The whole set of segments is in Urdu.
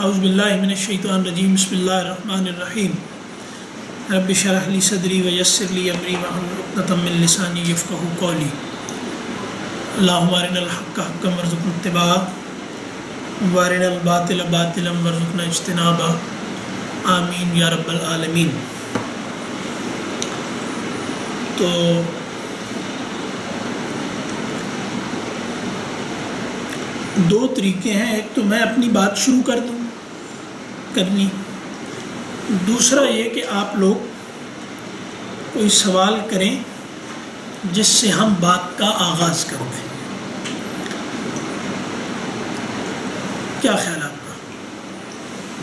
اعوذ باللہ من الشیطان الرجیم بسم اللہ الرحمن الرحیم رب اشرح لی صدری ویسر لی امری واحلل عقدۃ من لسانی یفقہوا قولی اللہم ارنا الحق حقا وارزقنا اتباعہ وارنا الباطل باطلا وارزقنا اجتنابہ آمین یا رب العالمین۔ تو دو طریقے ہیں، ایک تو میں اپنی بات شروع کر دوں کرنی، دوسرا یہ کہ آپ لوگ کوئی سوال کریں جس سے ہم بات کا آغاز کر دیں۔ کیا خیال آپ کا؟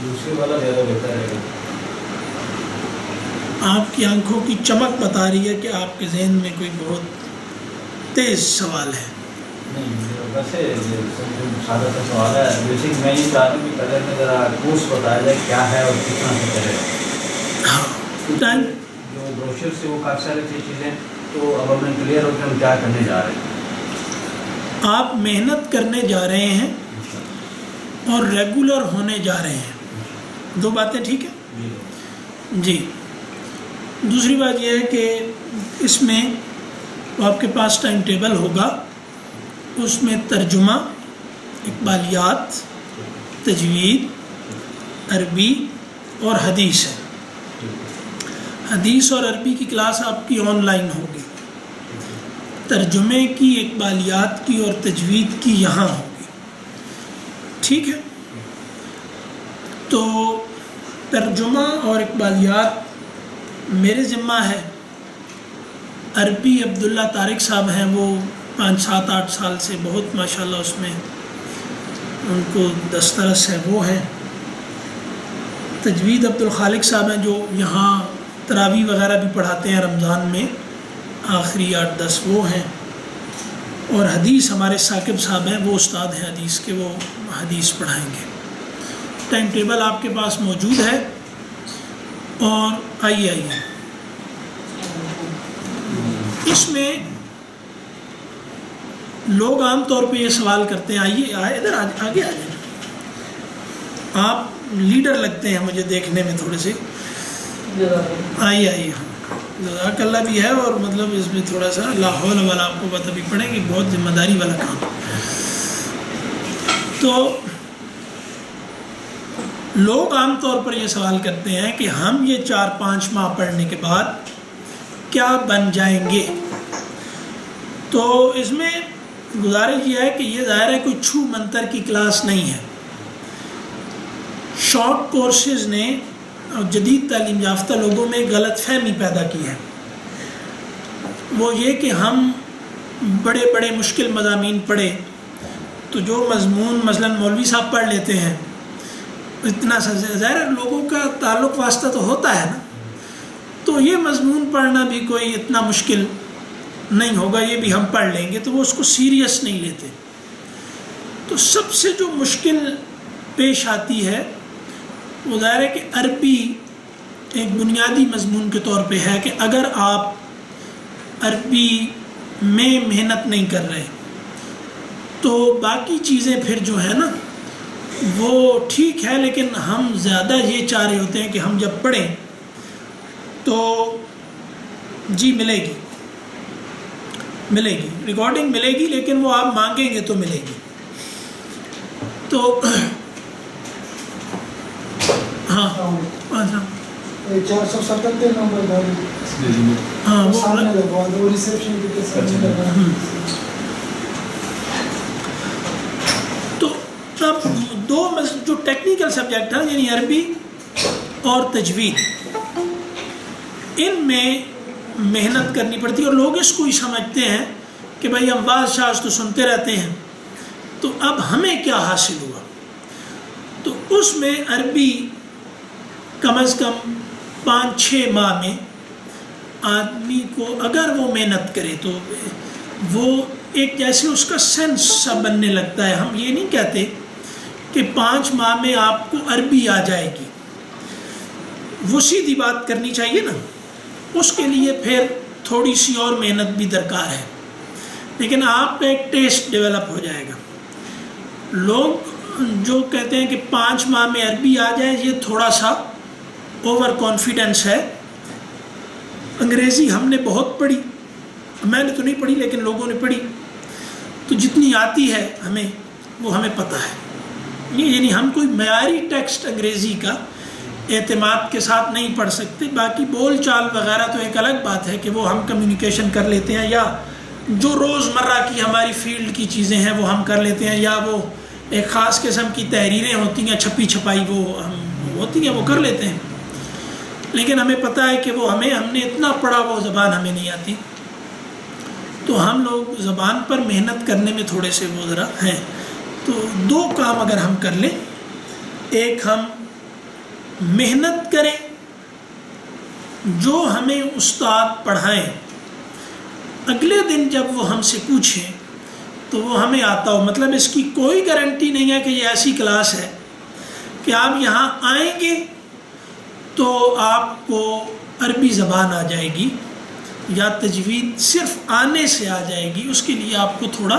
دوسرے والا زیادہ بہتر ہے۔ آپ کی آنکھوں کی چمک بتا رہی ہے کہ آپ کے ذہن میں کوئی بہت تیز سوال ہے۔ نہیں ویسے سادہ سا سوال ہے، بیسک میں یہ چاہتا ہوں کہ پہلے میں ذرا کورس بتایا جائے کیا ہے اور کتنا بہتر ہے۔ ٹائم جو بروشر سے وہ کافی ساری چیزیں تو اب ہمیں کلیئر ہو کہ ہم کیا کرنے جا رہے ہیں۔ آپ محنت کرنے جا رہے ہیں اور ریگولر ہونے جا رہے ہیں، دو باتیں ٹھیک ہے جی۔ دوسری بات یہ ہے کہ اس میں آپ کے پاس ٹائم ٹیبل ہوگا، اس میں ترجمہ، اقبالیات، تجوید، عربی اور حدیث ہے۔ حدیث اور عربی کی کلاس آپ کی آن لائن ہوگی، ترجمے کی، اقبالیات کی اور تجوید کی یہاں ہوگی، ٹھیک ہے۔ تو ترجمہ اور اقبالیات میرے ذمہ ہے، عربی عبداللہ طارق صاحب ہیں، وہ 5 7 8 سال سے بہت ماشاءاللہ اس میں ان کو دسترس ہے، وہ ہیں۔ تجوید عبدالخالق صاحب ہیں جو یہاں تراویح وغیرہ بھی پڑھاتے ہیں رمضان میں، آخری 8 10 وہ ہیں۔ اور حدیث ہمارے ثاقب صاحب ہیں، وہ استاد ہیں حدیث کے، وہ حدیث پڑھائیں گے۔ ٹائم ٹیبل آپ کے پاس موجود ہے، اور آئیے اس میں لوگ عام طور پہ یہ سوال کرتے ہیں، آئیے ادھر آگے آ جائیں، آپ لیڈر لگتے ہیں مجھے دیکھنے میں تھوڑے سے، آئیے جزاک اللہ بھی ہے، اور مطلب اس میں تھوڑا سا لا حول والا آپ کو پتہ بھی پڑے گی، بہت ذمہ داری والا کام۔ تو لوگ عام طور پر یہ سوال کرتے ہیں کہ ہم یہ 4 5 ماہ پڑھنے کے بعد کیا بن جائیں گے۔ تو اس میں گزارش یہ ہے کہ یہ ظاہر ہے کوئی چھو منتر کی کلاس نہیں ہے۔ شارٹ کورسز نے جدید تعلیم یافتہ لوگوں میں غلط فہمی پیدا کی ہے، وہ یہ کہ ہم بڑے بڑے مشکل مضامین پڑھے تو جو مضمون مثلاً مولوی صاحب پڑھ لیتے ہیں اتنا سا، ظاہر لوگوں کا تعلق واسطہ تو ہوتا ہے نا، تو یہ مضمون پڑھنا بھی کوئی اتنا مشکل نہیں ہوگا، یہ بھی ہم پڑھ لیں گے، تو وہ اس کو سیریس نہیں لیتے۔ تو سب سے جو مشکل پیش آتی ہے وہ ظاہر ہے کہ عربی ایک بنیادی مضمون کے طور پہ ہے کہ اگر آپ عربی میں محنت نہیں کر رہے تو باقی چیزیں پھر جو ہے نا وہ ٹھیک ہے، لیکن ہم زیادہ یہ چاہ رہے ہوتے ہیں کہ ہم جب پڑھیں تو جی ملے گی ریکارڈنگ ملے گی، لیکن وہ آپ مانگیں گے تو ملے گی۔ تو ہاں 477 نمبر ہاں وہ ریسیپشن تو اب دو جو ٹیکنیکل سبجیکٹ ہیں یعنی عربی اور تجوید، ان میں محنت کرنی پڑتی ہے، اور لوگ اس کو ہی سمجھتے ہیں کہ بھائی ہم واز شاز تو سنتے رہتے ہیں تو اب ہمیں کیا حاصل ہوا۔ تو اس میں عربی کم از کم 5 6 ماہ میں آدمی کو اگر وہ محنت کرے تو وہ ایک جیسے اس کا سینس سا بننے لگتا ہے۔ ہم یہ نہیں کہتے کہ 5 ماہ میں آپ کو عربی آ جائے گی، وہ سیدھی بات کرنی چاہیے نا، اس کے لیے پھر تھوڑی سی اور محنت بھی درکار ہے، لیکن آپ کا ایک ٹیسٹ ڈیولپ ہو جائے گا۔ لوگ جو کہتے ہیں کہ 5 ماہ میں عربی آ جائے، یہ تھوڑا سا اوور کانفیڈنس ہے. انگریزی ہم نے بہت پڑھی، میں نے تو نہیں پڑھی لیکن لوگوں نے پڑھی، تو جتنی آتی ہے ہمیں وہ ہمیں پتہ ہے. یعنی ہم کوئی معیاری ٹیکسٹ انگریزی کا اعتماد کے ساتھ نہیں پڑھ سکتے. باقی بول چال وغیرہ تو ایک الگ بات ہے کہ وہ ہم کمیونیکیشن کر لیتے ہیں، یا جو روزمرہ کی ہماری فیلڈ کی چیزیں ہیں وہ ہم کر لیتے ہیں، یا وہ ایک خاص قسم کی تحریریں ہوتی ہیں چھپی چھپائی وہ ہم ہوتی ہیں وہ کر لیتے ہیں. لیکن ہمیں پتہ ہے کہ وہ ہم نے اتنا پڑھا وہ زبان ہمیں نہیں آتی. تو ہم لوگ زبان پر محنت کرنے میں تھوڑے سے وہ ذرا ہیں. تو 2 کام اگر ہم کر لیں، ایک ہم محنت کریں، جو ہمیں استاد پڑھائیں اگلے دن جب وہ ہم سے پوچھیں تو وہ ہمیں آتا ہو. مطلب اس کی کوئی گارنٹی نہیں ہے کہ یہ ایسی کلاس ہے کہ آپ یہاں آئیں گے تو آپ کو عربی زبان آ جائے گی یا تجوید صرف آنے سے آ جائے گی. اس کے لیے آپ کو تھوڑا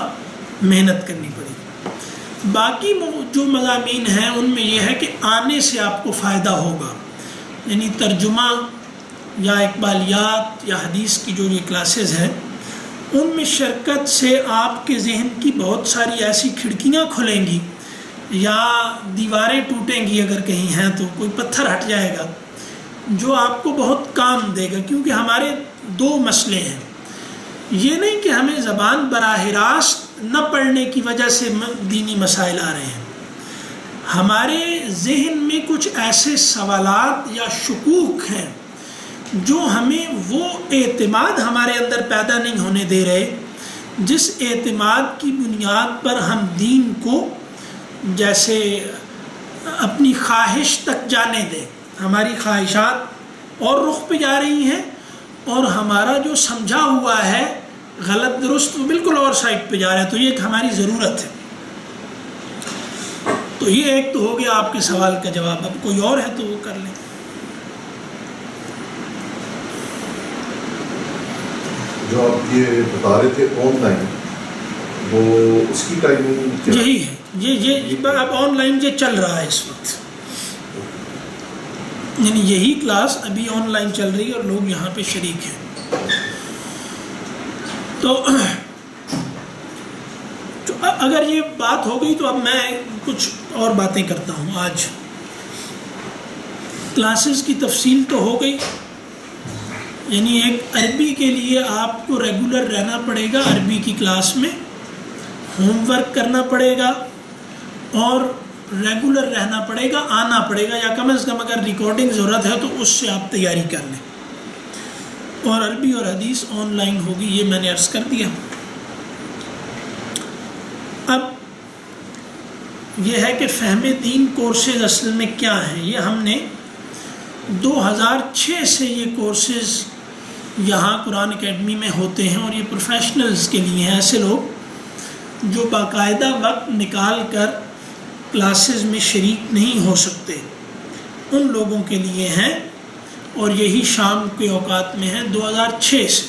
محنت کرنی پڑے گی. باقی جو مضامین ہیں ان میں یہ ہے کہ آنے سے آپ کو فائدہ ہوگا. یعنی ترجمہ یا اقبالیات یا حدیث کی جو یہ کلاسز ہیں ان میں شرکت سے آپ کے ذہن کی بہت ساری ایسی کھڑکیاں کھلیں گی یا دیواریں ٹوٹیں گی، اگر کہیں ہیں تو کوئی پتھر ہٹ جائے گا جو آپ کو بہت کام دے گا. کیونکہ ہمارے 2 مسئلے ہیں. یہ نہیں کہ ہمیں زبان براہ راست نہ پڑھنے کی وجہ سے دینی مسائل آ رہے ہیں، ہمارے ذہن میں کچھ ایسے سوالات یا شکوک ہیں جو ہمیں وہ اعتماد ہمارے اندر پیدا نہیں ہونے دے رہے جس اعتماد کی بنیاد پر ہم دین کو جیسے اپنی خواہش تک جانے دیں. ہماری خواہشات اور رخ پہ جا رہی ہیں اور ہمارا جو سمجھا ہوا ہے غلط درست وہ بالکل اور سائڈ پہ جا رہا ہے. تو یہ ایک ہماری ضرورت ہے. تو یہ ایک تو ہو گیا آپ کے سوال کا جواب. اب کوئی اور ہے تو وہ کر لیں. جو آپ یہ بتا رہے تھے آن لائن، وہ اس کی ٹائمنگ کیا؟ یہی ہے، یہ اب آن لائن یہ چل رہا ہے اس وقت. یعنی یہی کلاس ابھی آن لائن چل رہی ہے اور لوگ یہاں پہ شریک ہیں. تو اگر یہ بات ہو گئی تو اب میں کچھ اور باتیں کرتا ہوں. آج کلاسز کی تفصیل تو ہو گئی. یعنی ایک عربی کے لیے آپ کو ریگولر رہنا پڑے گا، عربی کی کلاس میں ہوم ورک کرنا پڑے گا اور ریگولر رہنا پڑے گا، آنا پڑے گا، یا کم از کم اگر ریکارڈنگ ضرورت ہے تو اس سے آپ تیاری کر لیں. اور عربی اور حدیث آن لائن ہوگی، یہ میں نے عرض کر دیا. اب یہ ہے کہ فہم دین کورسز اصل میں کیا ہیں. یہ ہم نے 2006 سے یہ کورسز یہاں قرآن اکیڈمی میں ہوتے ہیں اور یہ پروفیشنلز کے لیے ہیں. ایسے لوگ جو باقاعدہ وقت نکال کر کلاسز میں شریک نہیں ہو سکتے ان لوگوں کے لیے ہیں، اور یہی شام کے اوقات میں ہیں. 2006 سے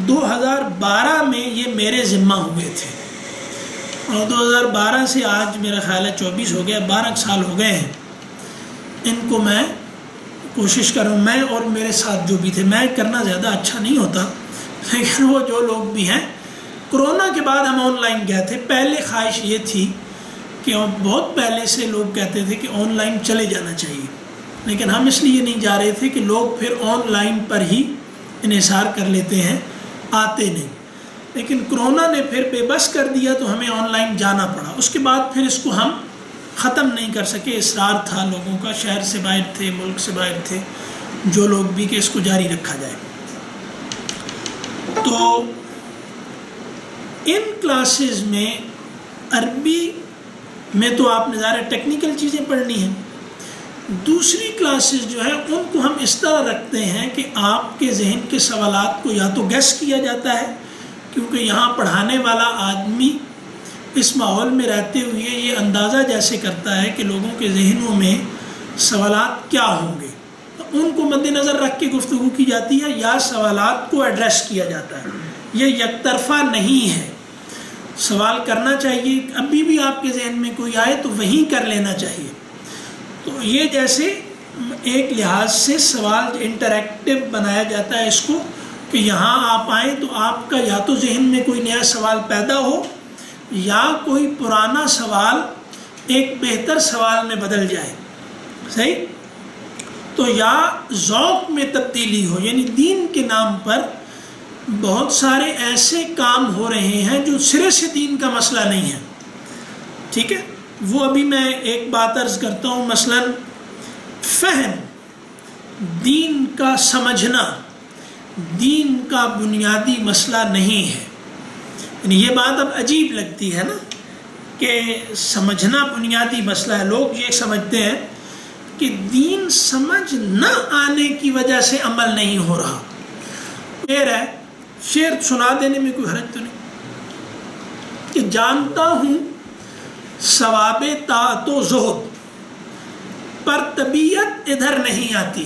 2012 میں یہ میرے ذمہ ہوئے تھے اور 2012 سے آج میرا خیال ہے 24 ہو گیا، 12 سال ہو گئے ہیں. ان کو میں کوشش کر رہا ہوں، میں اور میرے ساتھ جو بھی تھے. میں کرنا زیادہ اچھا نہیں ہوتا لیکن وہ جو لوگ بھی ہیں. کرونا کے بعد ہم آن لائن گئے تھے. پہلے خواہش یہ تھی کہ بہت پہلے سے لوگ کہتے تھے کہ آن لائن چلے جانا چاہیے، لیکن ہم اس لیے نہیں جا رہے تھے کہ لوگ پھر آن لائن پر ہی انحصار کر لیتے ہیں، آتے نہیں. لیکن کرونا نے پھر بے بس کر دیا تو ہمیں آن لائن جانا پڑا. اس کے بعد پھر اس کو ہم ختم نہیں کر سکے. اصرار تھا لوگوں کا، شہر سے باہر تھے، ملک سے باہر تھے جو لوگ بھی، کہ اس کو جاری رکھا جائے. تو ان کلاسز میں عربی میں تو آپ نے ظاہر ٹیکنیکل چیزیں پڑھنی ہیں. دوسری کلاسز جو ہیں ان کو ہم اس طرح رکھتے ہیں کہ آپ کے ذہن کے سوالات کو یا تو گیس کیا جاتا ہے، کیونکہ یہاں پڑھانے والا آدمی اس ماحول میں رہتے ہوئے یہ اندازہ جیسے کرتا ہے کہ لوگوں کے ذہنوں میں سوالات کیا ہوں گے، تو ان کو مد نظر رکھ کے گفتگو کی جاتی ہے یا سوالات کو ایڈریس کیا جاتا ہے. یہ یک طرفہ نہیں ہے. سوال کرنا چاہیے، ابھی بھی آپ کے ذہن میں کوئی آئے تو وہیں کر لینا چاہیے. تو یہ جیسے ایک لحاظ سے سوال انٹریکٹیو بنایا جاتا ہے اس کو، کہ یہاں آپ آئیں تو آپ کا یا تو ذہن میں کوئی نیا سوال پیدا ہو یا کوئی پرانا سوال ایک بہتر سوال میں بدل جائے. صحیح؟ تو یا ذوق میں تبدیلی ہو، یعنی دین کے نام پر بہت سارے ایسے کام ہو رہے ہیں جو سرے سے دین کا مسئلہ نہیں ہے. ٹھیک ہے، وہ ابھی میں ایک بات عرض کرتا ہوں. مثلا فہم، دین کا سمجھنا دین کا بنیادی مسئلہ نہیں ہے. یعنی یہ بات اب عجیب لگتی ہے نا کہ سمجھنا بنیادی مسئلہ ہے. لوگ یہ سمجھتے ہیں کہ دین سمجھ نہ آنے کی وجہ سے عمل نہیں ہو رہا. شعر ہے، شعر سنا دینے میں کوئی حرج تو نہیں کہ جانتا ہوں ثواب طاعت و زہد پر طبیعت ادھر نہیں آتی.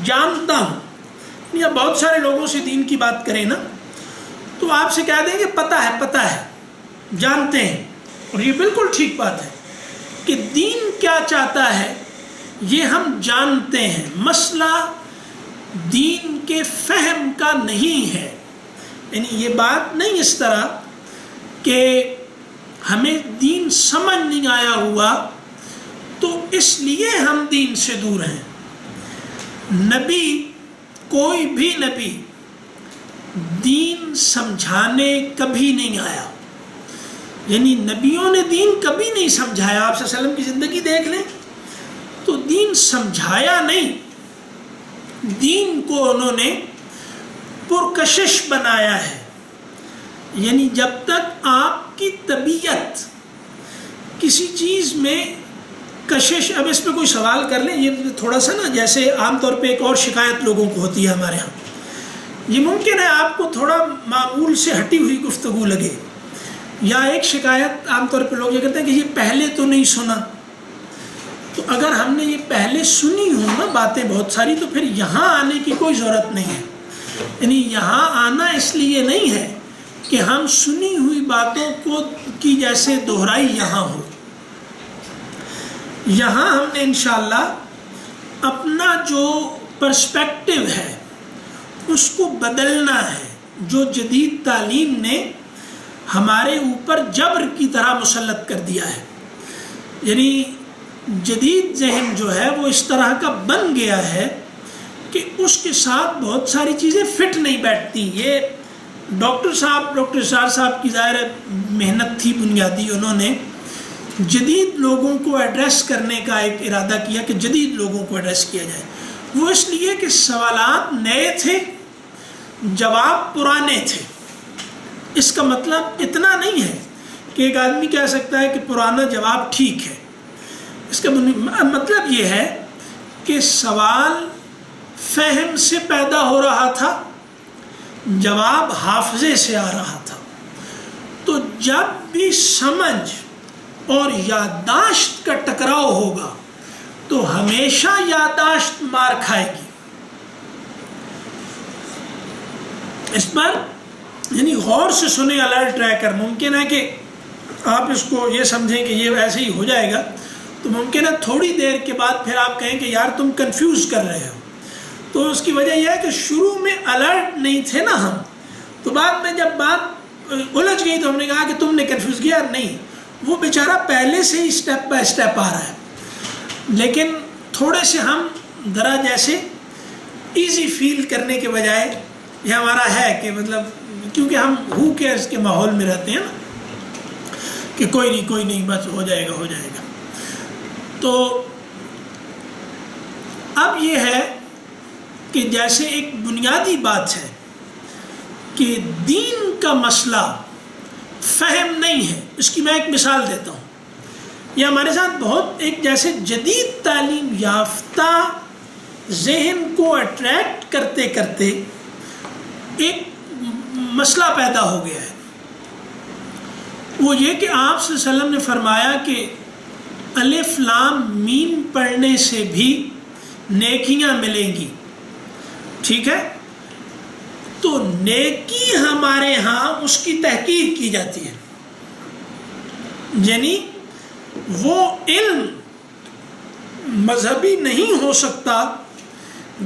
جانتا ہوں، یا بہت سارے لوگوں سے دین کی بات کریں نا تو آپ سے کہہ دیں گے پتہ ہے جانتے ہیں، اور یہ بالکل ٹھیک بات ہے کہ دین کیا چاہتا ہے یہ ہم جانتے ہیں. مسئلہ دین کے فہم کا نہیں ہے. یعنی یہ بات نہیں اس طرح کہ ہمیں دین سمجھ نہیں آیا ہوا تو اس لیے ہم دین سے دور ہیں. نبی، کوئی بھی نبی دین سمجھانے کبھی نہیں آیا. یعنی نبیوں نے دین کبھی نہیں سمجھایا. آپ صلی اللہ علیہ وسلم کی زندگی دیکھ لیں تو دین سمجھایا نہیں، دین کو انہوں نے پرکشش بنایا ہے. یعنی جب تک آپ کی طبیعت کسی چیز میں کشش، اب اس پہ کوئی سوال کر لیں، یہ تھوڑا سا نا جیسے عام طور پہ ایک اور شکایت لوگوں کو ہوتی ہے ہمارے ہاں. یہ ممکن ہے آپ کو تھوڑا معمول سے ہٹی ہوئی گفتگو لگے، یا ایک شکایت عام طور پہ لوگ یہ کہتے ہیں کہ یہ پہلے تو نہیں سنا. تو اگر ہم نے یہ پہلے سنی ہوں نا باتیں بہت ساری تو پھر یہاں آنے کی کوئی ضرورت نہیں ہے. یعنی یہاں آنا اس لیے نہیں ہے کہ ہم سنی ہوئی باتوں کو کی جیسے دہرائی یہاں ہو. یہاں ہم نے انشاءاللہ اپنا جو پرسپیکٹیو ہے اس کو بدلنا ہے. جو جدید تعلیم نے ہمارے اوپر جبر کی طرح مسلط کر دیا ہے، یعنی جدید ذہن جو ہے وہ اس طرح کا بن گیا ہے کہ اس کے ساتھ بہت ساری چیزیں فٹ نہیں بیٹھتی. یہ ڈاکٹر اسرار صاحب کی ظاہر محنت تھی بنیادی. انہوں نے جدید لوگوں کو ایڈریس کرنے کا ایک ارادہ کیا کہ جدید لوگوں کو ایڈریس کیا جائے. وہ اس لیے کہ سوالات نئے تھے، جواب پرانے تھے. اس کا مطلب اتنا نہیں ہے کہ ایک آدمی کہہ سکتا ہے کہ پرانا جواب ٹھیک ہے. اس کا مطلب یہ ہے کہ سوال فہم سے پیدا ہو رہا تھا، جواب حافظے سے آ رہا تھا. تو جب بھی سمجھ اور یادداشت کا ٹکراؤ ہوگا تو ہمیشہ یادداشت مار کھائے گی. اس پر یعنی غور سے سنیں الرٹ ٹریکر. ممکن ہے کہ آپ اس کو یہ سمجھیں کہ یہ ایسے ہی ہو جائے گا، تو ممکن ہے تھوڑی دیر کے بعد پھر آپ کہیں کہ یار تم کنفیوز کر رہے ہو. تو اس کی وجہ یہ ہے کہ شروع میں الرٹ نہیں تھے نا ہم، تو بعد میں جب بات الجھ گئی تو ہم نے کہا کہ تم نے کنفیوز کیا. نہیں، وہ بیچارہ پہلے سے ہی اسٹیپ بائی اسٹیپ آ رہا ہے. لیکن تھوڑے سے ہم ذرا جیسے ایزی فیل کرنے کے بجائے، یہ ہمارا ہے کہ مطلب کیونکہ ہم ہو کیئرس کے ماحول میں رہتے ہیں نا کہ کوئی نہیں بس ہو جائے گا. تو اب یہ ہے کہ جیسے ایک بنیادی بات ہے کہ دین کا مسئلہ فہم نہیں ہے. اس کی میں ایک مثال دیتا ہوں. یہ ہمارے ساتھ بہت ایک جیسے جدید تعلیم یافتہ ذہن کو اٹریکٹ کرتے کرتے ایک مسئلہ پیدا ہو گیا ہے. وہ یہ کہ آپ صلی اللہ علیہ وسلم نے فرمایا کہ الف لام میم پڑھنے سے بھی نیکیاں ملیں گی. ٹھیک ہے، تو نیکی ہمارے ہاں اس کی تحقیر کی جاتی ہے، یعنی وہ علم مذہبی نہیں ہو سکتا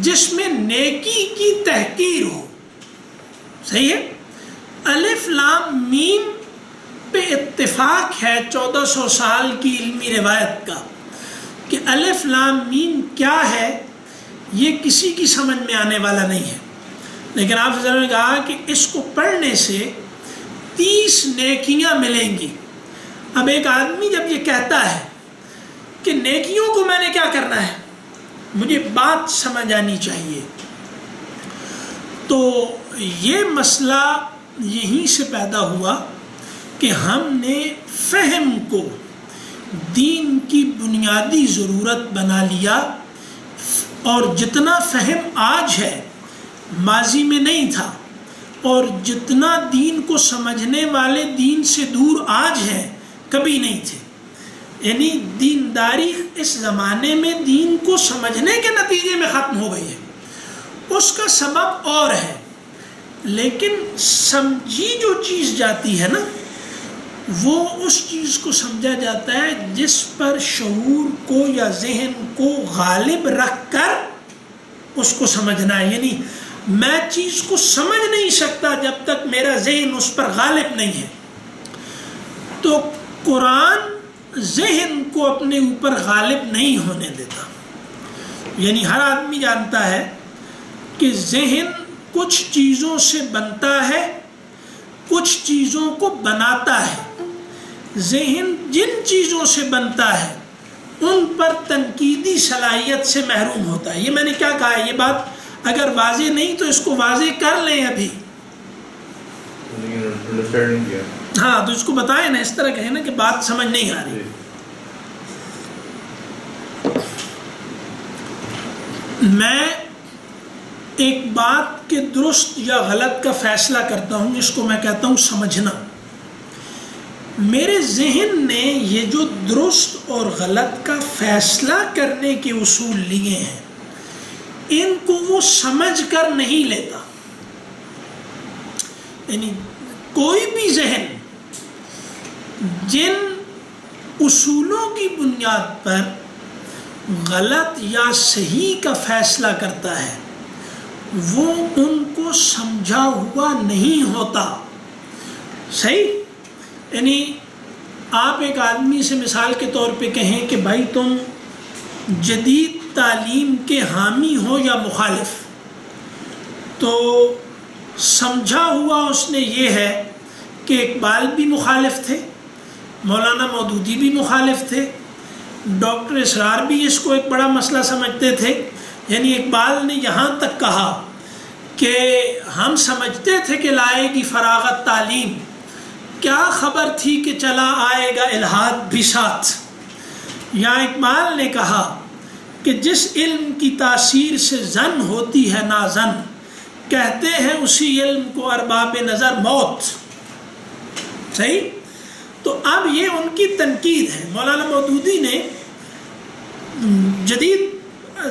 جس میں نیکی کی تحقیر ہو. صحیح ہے؟ الف لام میم پہ اتفاق ہے 1400 سال کی علمی روایت کا کہ الف لام میم کیا ہے یہ کسی کی سمجھ میں آنے والا نہیں ہے، لیکن آپ حضرت نے کہا کہ اس کو پڑھنے سے 30 نیکیاں ملیں گی. اب ایک آدمی جب یہ کہتا ہے کہ نیکیوں کو میں نے کیا کرنا ہے، مجھے بات سمجھ آنی چاہیے، تو یہ مسئلہ یہیں سے پیدا ہوا کہ ہم نے فہم کو دین کی بنیادی ضرورت بنا لیا، اور جتنا فہم آج ہے ماضی میں نہیں تھا، اور جتنا دین کو سمجھنے والے دین سے دور آج ہیں کبھی نہیں تھے. یعنی دینداری اس زمانے میں دین کو سمجھنے کے نتیجے میں ختم ہو گئی ہے. اس کا سبب اور ہے، لیکن سمجھی جو چیز جاتی ہے نا، وہ اس چیز کو سمجھا جاتا ہے جس پر شعور کو یا ذہن کو غالب رکھ کر اس کو سمجھنا ہے. یعنی میں چیز کو سمجھ نہیں سکتا جب تک میرا ذہن اس پر غالب نہیں ہے. تو قرآن ذہن کو اپنے اوپر غالب نہیں ہونے دیتا. یعنی ہر آدمی جانتا ہے کہ ذہن کچھ چیزوں سے بنتا ہے، کچھ چیزوں کو بناتا ہے. ذہن جن چیزوں سے بنتا ہے ان پر تنقیدی صلاحیت سے محروم ہوتا ہے. یہ میں نے کیا کہا ہے، یہ بات اگر واضح نہیں تو اس کو واضح کر لیں ابھی. ہاں تو اس کو بتائیں نا، اس طرح کہیں نا کہ بات سمجھ نہیں آ رہی. میں ایک بات کے درست یا غلط کا فیصلہ کرتا ہوں، جس کو میں کہتا ہوں سمجھنا. میرے ذہن نے یہ جو درست اور غلط کا فیصلہ کرنے کے اصول لیے ہیں، ان کو وہ سمجھ کر نہیں لیتا. یعنی کوئی بھی ذہن جن اصولوں کی بنیاد پر غلط یا صحیح کا فیصلہ کرتا ہے وہ ان کو سمجھا ہوا نہیں ہوتا. صحیح؟ یعنی آپ ایک آدمی سے مثال کے طور پہ کہیں کہ بھائی تم جدید تعلیم کے حامی ہو یا مخالف، تو سمجھا ہوا اس نے یہ ہے کہ اقبال بھی مخالف تھے، مولانا مودودی بھی مخالف تھے، ڈاکٹر اسرار بھی اس کو ایک بڑا مسئلہ سمجھتے تھے. یعنی اقبال نے یہاں تک کہا کہ ہم سمجھتے تھے کہ لائے گی فراغت تعلیم، کیا خبر تھی کہ چلا آئے گا الحاد بھی ساتھ. یا اقبال نے کہا کہ جس علم کی تاثیر سے زن ہوتی ہے نازن، کہتے ہیں اسی علم کو ارباب نظر موت. صحیح؟ تو اب یہ ان کی تنقید ہے. مولانا مودودی نے جدید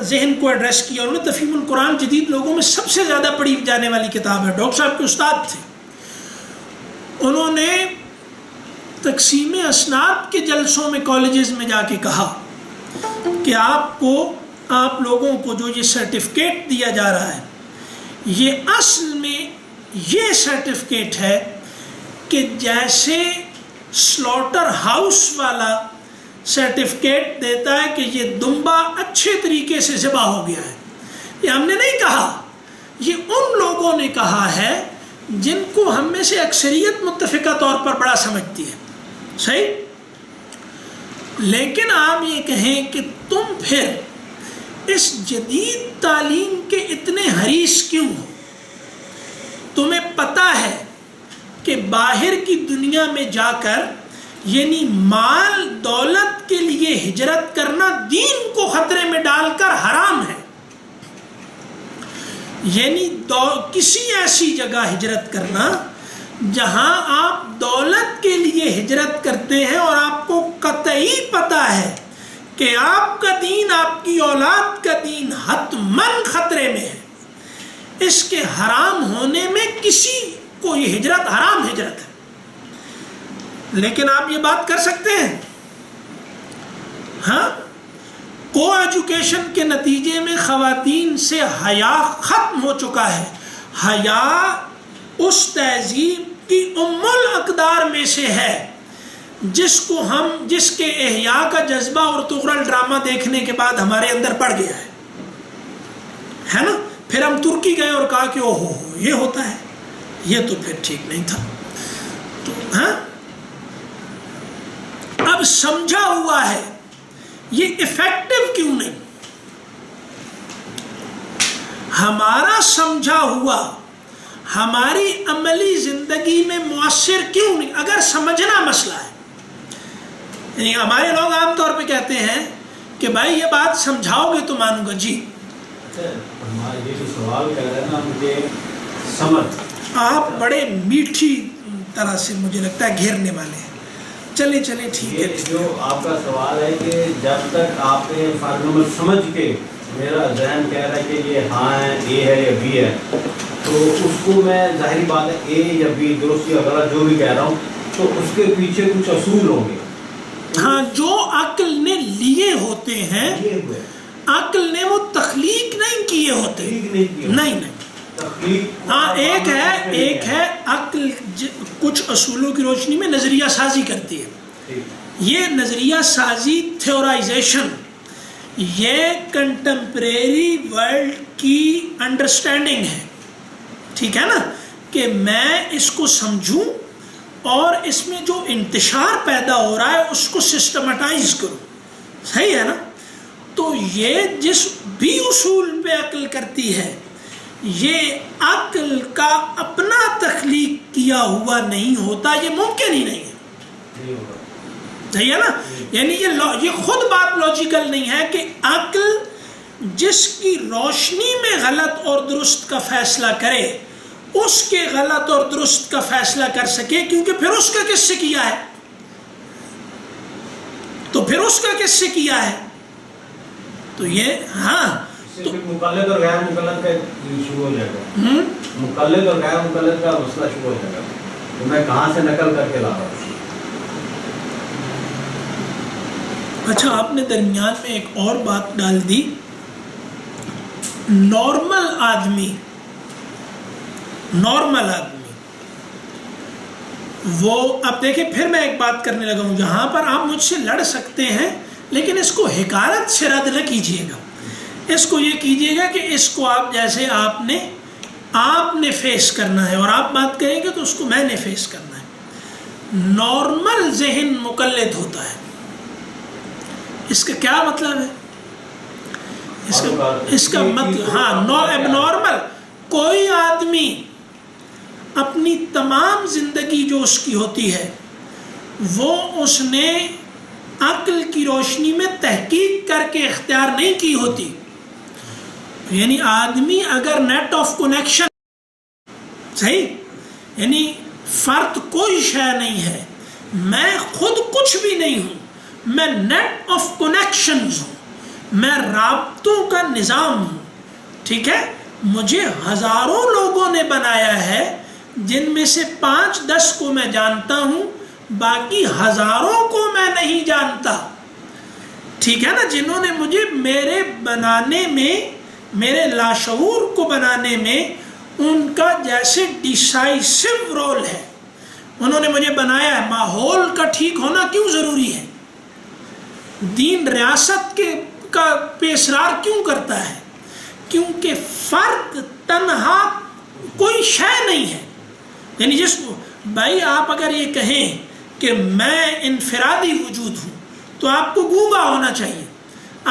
ذہن کو ایڈریس کیا. انہوں نے تفہیم القرآن جدید لوگوں میں سب سے زیادہ پڑھی جانے والی کتاب ہے، ڈاکٹر صاحب کے استاد تھے. انہوں نے تقسیم اسناد کے جلسوں میں کالجز میں جا کے کہا کہ آپ لوگوں کو جو یہ سرٹیفکیٹ دیا جا رہا ہے، یہ اصل میں یہ سرٹیفکیٹ ہے کہ جیسے سلوٹر ہاؤس والا سرٹیفکیٹ دیتا ہے کہ یہ دمبا اچھے طریقے سے ذبح ہو گیا ہے. یہ ہم نے نہیں کہا، یہ ان لوگوں نے کہا ہے جن کو ہم میں سے اکثریت متفقہ طور پر بڑا سمجھتی ہے. صحیح؟ لیکن آپ یہ کہیں کہ تم پھر اس جدید تعلیم کے اتنے حریص کیوں ہو؟ تمہیں پتہ ہے کہ باہر کی دنیا میں جا کر یعنی مال دولت کے لیے ہجرت کرنا دین کو خطرے میں ڈال کر حرام ہے. یعنی کسی ایسی جگہ ہجرت کرنا جہاں آپ دولت کے لیے ہجرت کرتے ہیں اور آپ کو قطعی پتہ ہے کہ آپ کا دین، آپ کی اولاد کا دین حتماً خطرے میں ہے. اس کے حرام ہونے میں کسی کو یہ ہجرت حرام ہجرت ہے. لیکن آپ یہ بات کر سکتے ہیں ہاں کو ایجوکیشن کے نتیجے میں خواتین سے حیا ختم ہو چکا ہے. حیا اس تہذیب کی ام الاقدار میں سے ہے جس کے احیاء کا جذبہ اور تغرل ڈرامہ دیکھنے کے بعد ہمارے اندر پڑ گیا ہے نا. پھر ہم ترکی گئے اور کہا کہ او ہو یہ ہوتا ہے, یہ تو پھر ٹھیک نہیں تھا. تو ہاں اب سمجھا ہوا ہے, یہ افیکٹو کیوں نہیں؟ ہمارا سمجھا ہوا ہماری عملی زندگی میں مؤثر کیوں نہیں؟ اگر سمجھنا مسئلہ ہے, یعنی ہمارے لوگ عام طور پہ کہتے ہیں کہ بھائی یہ بات سمجھاؤ گے تو مانوں گا. جی ہمارا یہ جو سوال کر رہے ہیں نا, مجھے سمجھ آپ بڑے میٹھی طرح سے مجھے لگتا ہے گھیرنے والے ہیں. چلیں ٹھیک ہے. جو آپ کا سوال ہے کہ جب تک آپ نے فارمول سمجھ کے میرا ذہن کہہ رہا ہے کہ یہ ہاں ہے, اے ہے یا بی ہے, تو اس کو میں ظاہری بات ہے اے یا بی درست یا غلط جو بھی کہہ رہا ہوں, تو اس کے پیچھے کچھ اصول ہوں گے. ہاں جو عقل نے لیے ہوتے ہیں, عقل نے وہ تخلیق نہیں کیے ہوتے. نہیں ہاں ایک ہے عقل کچھ اصولوں کی روشنی میں نظریہ سازی کرتی ہے. یہ نظریہ سازی تھیورائزیشن یہ کنٹمپریری ورلڈ کی انڈرسٹینڈنگ ہے. ٹھیک ہے نا, کہ میں اس کو سمجھوں اور اس میں جو انتشار پیدا ہو رہا ہے اس کو سسٹمٹائز کروں. صحیح ہے نا. تو یہ جس بھی اصول پہ عقل کرتی ہے یہ عقل کا اپنا تخلیق کیا ہوا نہیں ہوتا, یہ ممکن ہی نہیں ہے. صحیح ہے نا. یعنی یہ خود بات لاجیکل نہیں ہے کہ عقل جس کی روشنی میں غلط اور درست کا فیصلہ کرے اس کے غلط اور درست کا فیصلہ کر سکے, کیونکہ پھر اس کا کس سے کیا ہے, تو پھر اس کا کس سے کیا ہے. تو یہ ہاں مقلد اور غیر مقلد کا شروع ہو جائے گا. مقلد اور غیر مقلد کا مسئلہ شروع ہو جائے گا. تو میں کہاں سے نقل کر کے لا رہا ہوں. اچھا آپ نے درمیان میں ایک اور بات ڈال دی, نارمل آدمی وہ, اب دیکھیں پھر میں ایک بات کرنے لگا ہوں جہاں پر آپ مجھ سے لڑ سکتے ہیں, لیکن اس کو حکارت سے رد نہ کیجیے گا. اس کو یہ کیجیے گا کہ اس کو آپ جیسے آپ نے فیس کرنا ہے اور آپ بات کریں گے تو اس کو میں نے فیس کرنا ہے. نارمل ذہن مقلد ہوتا ہے. اس کا کیا مطلب ہے؟ اس کا مطلب ہاں ایب نارمل, کوئی آدمی اپنی تمام زندگی جو اس کی ہوتی ہے وہ اس نے عقل کی روشنی میں تحقیق کر کے اختیار نہیں کی ہوتی. یعنی آدمی اگر نیٹ آف کنیکشن, صحیح, یعنی فرد کوئی شے نہیں ہے, میں خود کچھ بھی نہیں ہوں, میں نیٹ آف کنیکشنز ہوں, میں رابطوں کا نظام ہوں. ٹھیک ہے, مجھے ہزاروں لوگوں نے بنایا ہے جن میں سے 5-10 کو میں جانتا ہوں, باقی ہزاروں کو میں نہیں جانتا. ٹھیک ہے نا, جنہوں نے مجھے میرے بنانے میں, میرے لاشعور کو بنانے میں ان کا جیسے ڈیسائیسو رول ہے. انہوں نے مجھے بنایا ہے. ماحول کا ٹھیک ہونا کیوں ضروری ہے؟ دین ریاست کا پیشرار کیوں کرتا ہے؟ کیونکہ فرد تنہا کوئی شے نہیں ہے. یعنی جس بھائی آپ اگر یہ کہیں کہ میں انفرادی وجود ہوں تو آپ کو گونگا ہونا چاہیے.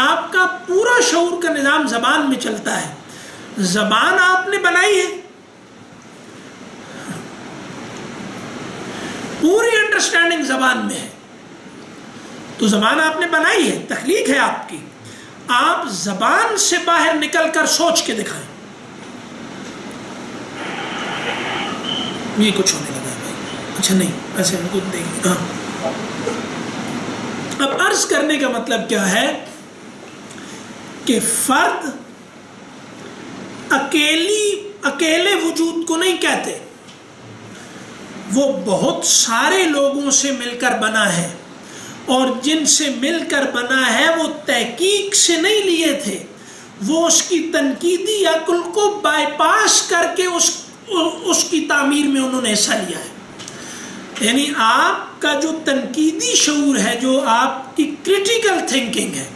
آپ کا پورا شعور کا نظام زبان میں چلتا ہے. زبان آپ نے بنائی ہے, پوری انڈرسٹینڈنگ زبان میں ہے, تو زبان آپ نے بنائی ہے, تخلیق ہے آپ کی. آپ زبان سے باہر نکل کر سوچ کے دکھائیں. یہ کچھ ہونے لگا ہے بھائی. اچھا نہیں, ایسے ہم کو دیکھ. ہاں, اب عرض کرنے کا مطلب کیا ہے کہ فرد اکیلی اکیلے وجود کو نہیں کہتے، وہ بہت سارے لوگوں سے مل کر بنا ہے، اور جن سے مل کر بنا ہے وہ تحقیق سے نہیں لیے تھے، وہ اس کی تنقیدی عقل کو بائی پاس کر کے اس کی تعمیر میں انہوں نے حصہ لیا ہے۔ یعنی آپ کا جو تنقیدی شعور ہے، جو آپ کی کریٹیکل تھنکنگ ہے،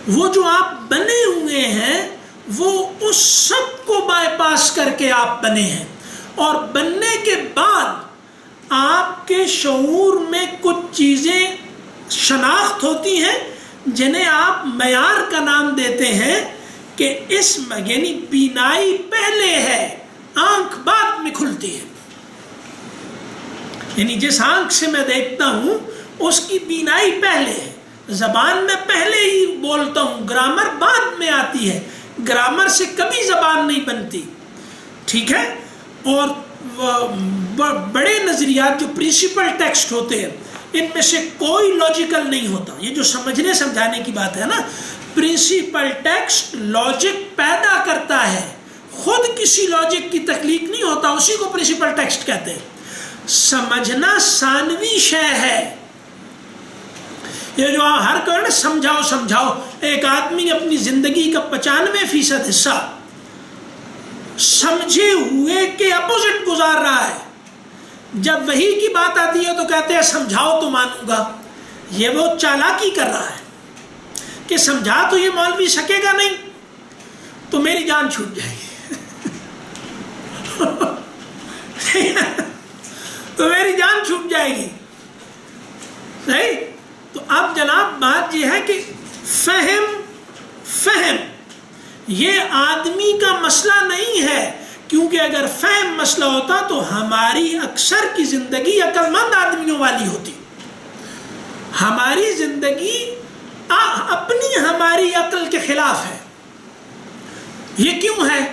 وہ جو آپ بنے ہوئے ہیں، وہ اس سب کو بائی پاس کر کے آپ بنے ہیں، اور بننے کے بعد آپ کے شعور میں کچھ چیزیں شناخت ہوتی ہیں جنہیں آپ معیار کا نام دیتے ہیں کہ اس یعنی بینائی پہلے ہے، آنکھ بعد میں کھلتی ہے۔ یعنی جس آنکھ سے میں دیکھتا ہوں اس کی بینائی پہلے ہے، زبان میں پہلے ہی بولتا ہوں، گرامر بعد میں آتی ہے، گرامر سے کبھی زبان نہیں بنتی، ٹھیک ہے۔ اور بڑے نظریات جو پرنسپل ٹیکسٹ ہوتے ہیں، ان میں سے کوئی لاجیکل نہیں ہوتا۔ یہ جو سمجھنے سمجھانے کی بات ہے نا، پرنسپل ٹیکسٹ لاجک پیدا کرتا ہے، خود کسی لاجک کی تخلیق نہیں ہوتا، اسی کو پرنسپل ٹیکسٹ کہتے ہیں۔ سمجھنا ثانوی شے ہے۔ یہ جو ہر کوئی نا سمجھاؤ سمجھاؤ، ایک آدمی اپنی زندگی کا 95% حصہ سمجھے ہوئے کے اپوزٹ گزار رہا ہے، جب وہی کی بات آتی ہے تو کہتے ہیں سمجھاؤ تو مانوں گا۔ یہ وہ چالاکی کر رہا ہے کہ سمجھا تو یہ مولوی سکے گا نہیں، تو میری جان چھوٹ جائے گی تو میری جان چھوٹ جائے گی، صحیح؟ تو اب جناب بات یہ ہے کہ فہم یہ آدمی کا مسئلہ نہیں ہے، کیونکہ اگر فہم مسئلہ ہوتا تو ہماری اکثر کی زندگی عقل مند آدمیوں والی ہوتی۔ ہماری زندگی اپنی ہماری عقل کے خلاف ہے۔ یہ کیوں ہے؟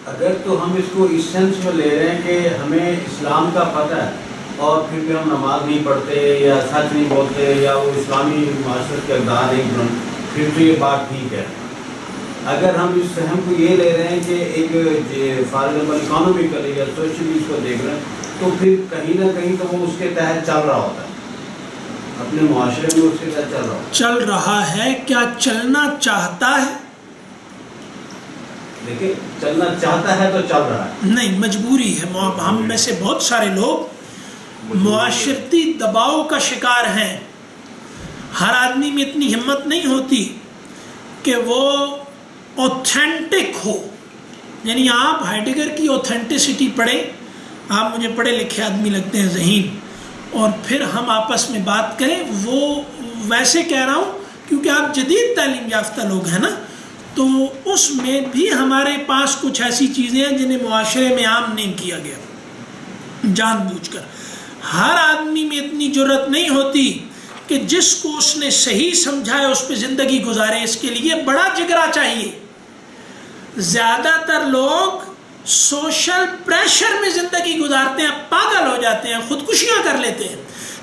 اگر تو ہم اس کو اس سینس میں لے رہے ہیں کہ ہمیں اسلام کا پتہ ہے اور پھر بھی ہم نماز نہیں پڑھتے یا سچ نہیں بولتے یا وہ اسلامی معاشرت کے اقدار نہیں بنتے، پھر تو یہ بات ٹھیک ہے۔ اگر ہم اس فہم کو یہ لے رہے ہیں کہ ایک فار ایگزامپل اکانومیکل یا سوشلی اس کو دیکھ رہے ہیں، تو پھر کہیں نہ کہیں تو وہ اس کے تحت چل رہا ہوتا ہے، اپنے معاشرے میں اس کے تحت چل رہا ہوتا ہے۔ چل رہا ہے کیا چلنا چاہتا ہے؟ دیکھیں، چلنا چاہتا ہے تو چل رہا ہے، نہیں، مجبوری ہے۔ ہم میں سے بہت سارے لوگ معاشرتی دباؤ کا شکار ہیں۔ ہر آدمی میں اتنی ہمت نہیں ہوتی کہ وہ اوتھینٹک ہو۔ یعنی آپ ہائیڈگر کی اوتھینٹسٹی پڑھیں، آپ مجھے پڑھے لکھے آدمی لگتے ہیں، ذہین، اور پھر ہم آپس میں بات کریں۔ وہ ویسے کہہ رہا ہوں کیونکہ آپ جدید تعلیم یافتہ لوگ ہیں نا، تو اس میں بھی ہمارے پاس کچھ ایسی چیزیں ہیں جنہیں معاشرے میں عام نہیں کیا گیا جان بوجھ کر۔ ہر آدمی میں اتنی جرت نہیں ہوتی کہ جس کو اس نے صحیح سمجھا ہے اس پہ زندگی گزارے، اس کے لیے بڑا جگرا چاہیے۔ زیادہ تر لوگ سوشل پریشر میں زندگی گزارتے ہیں، پاگل ہو جاتے ہیں، خودکشیاں کر لیتے ہیں،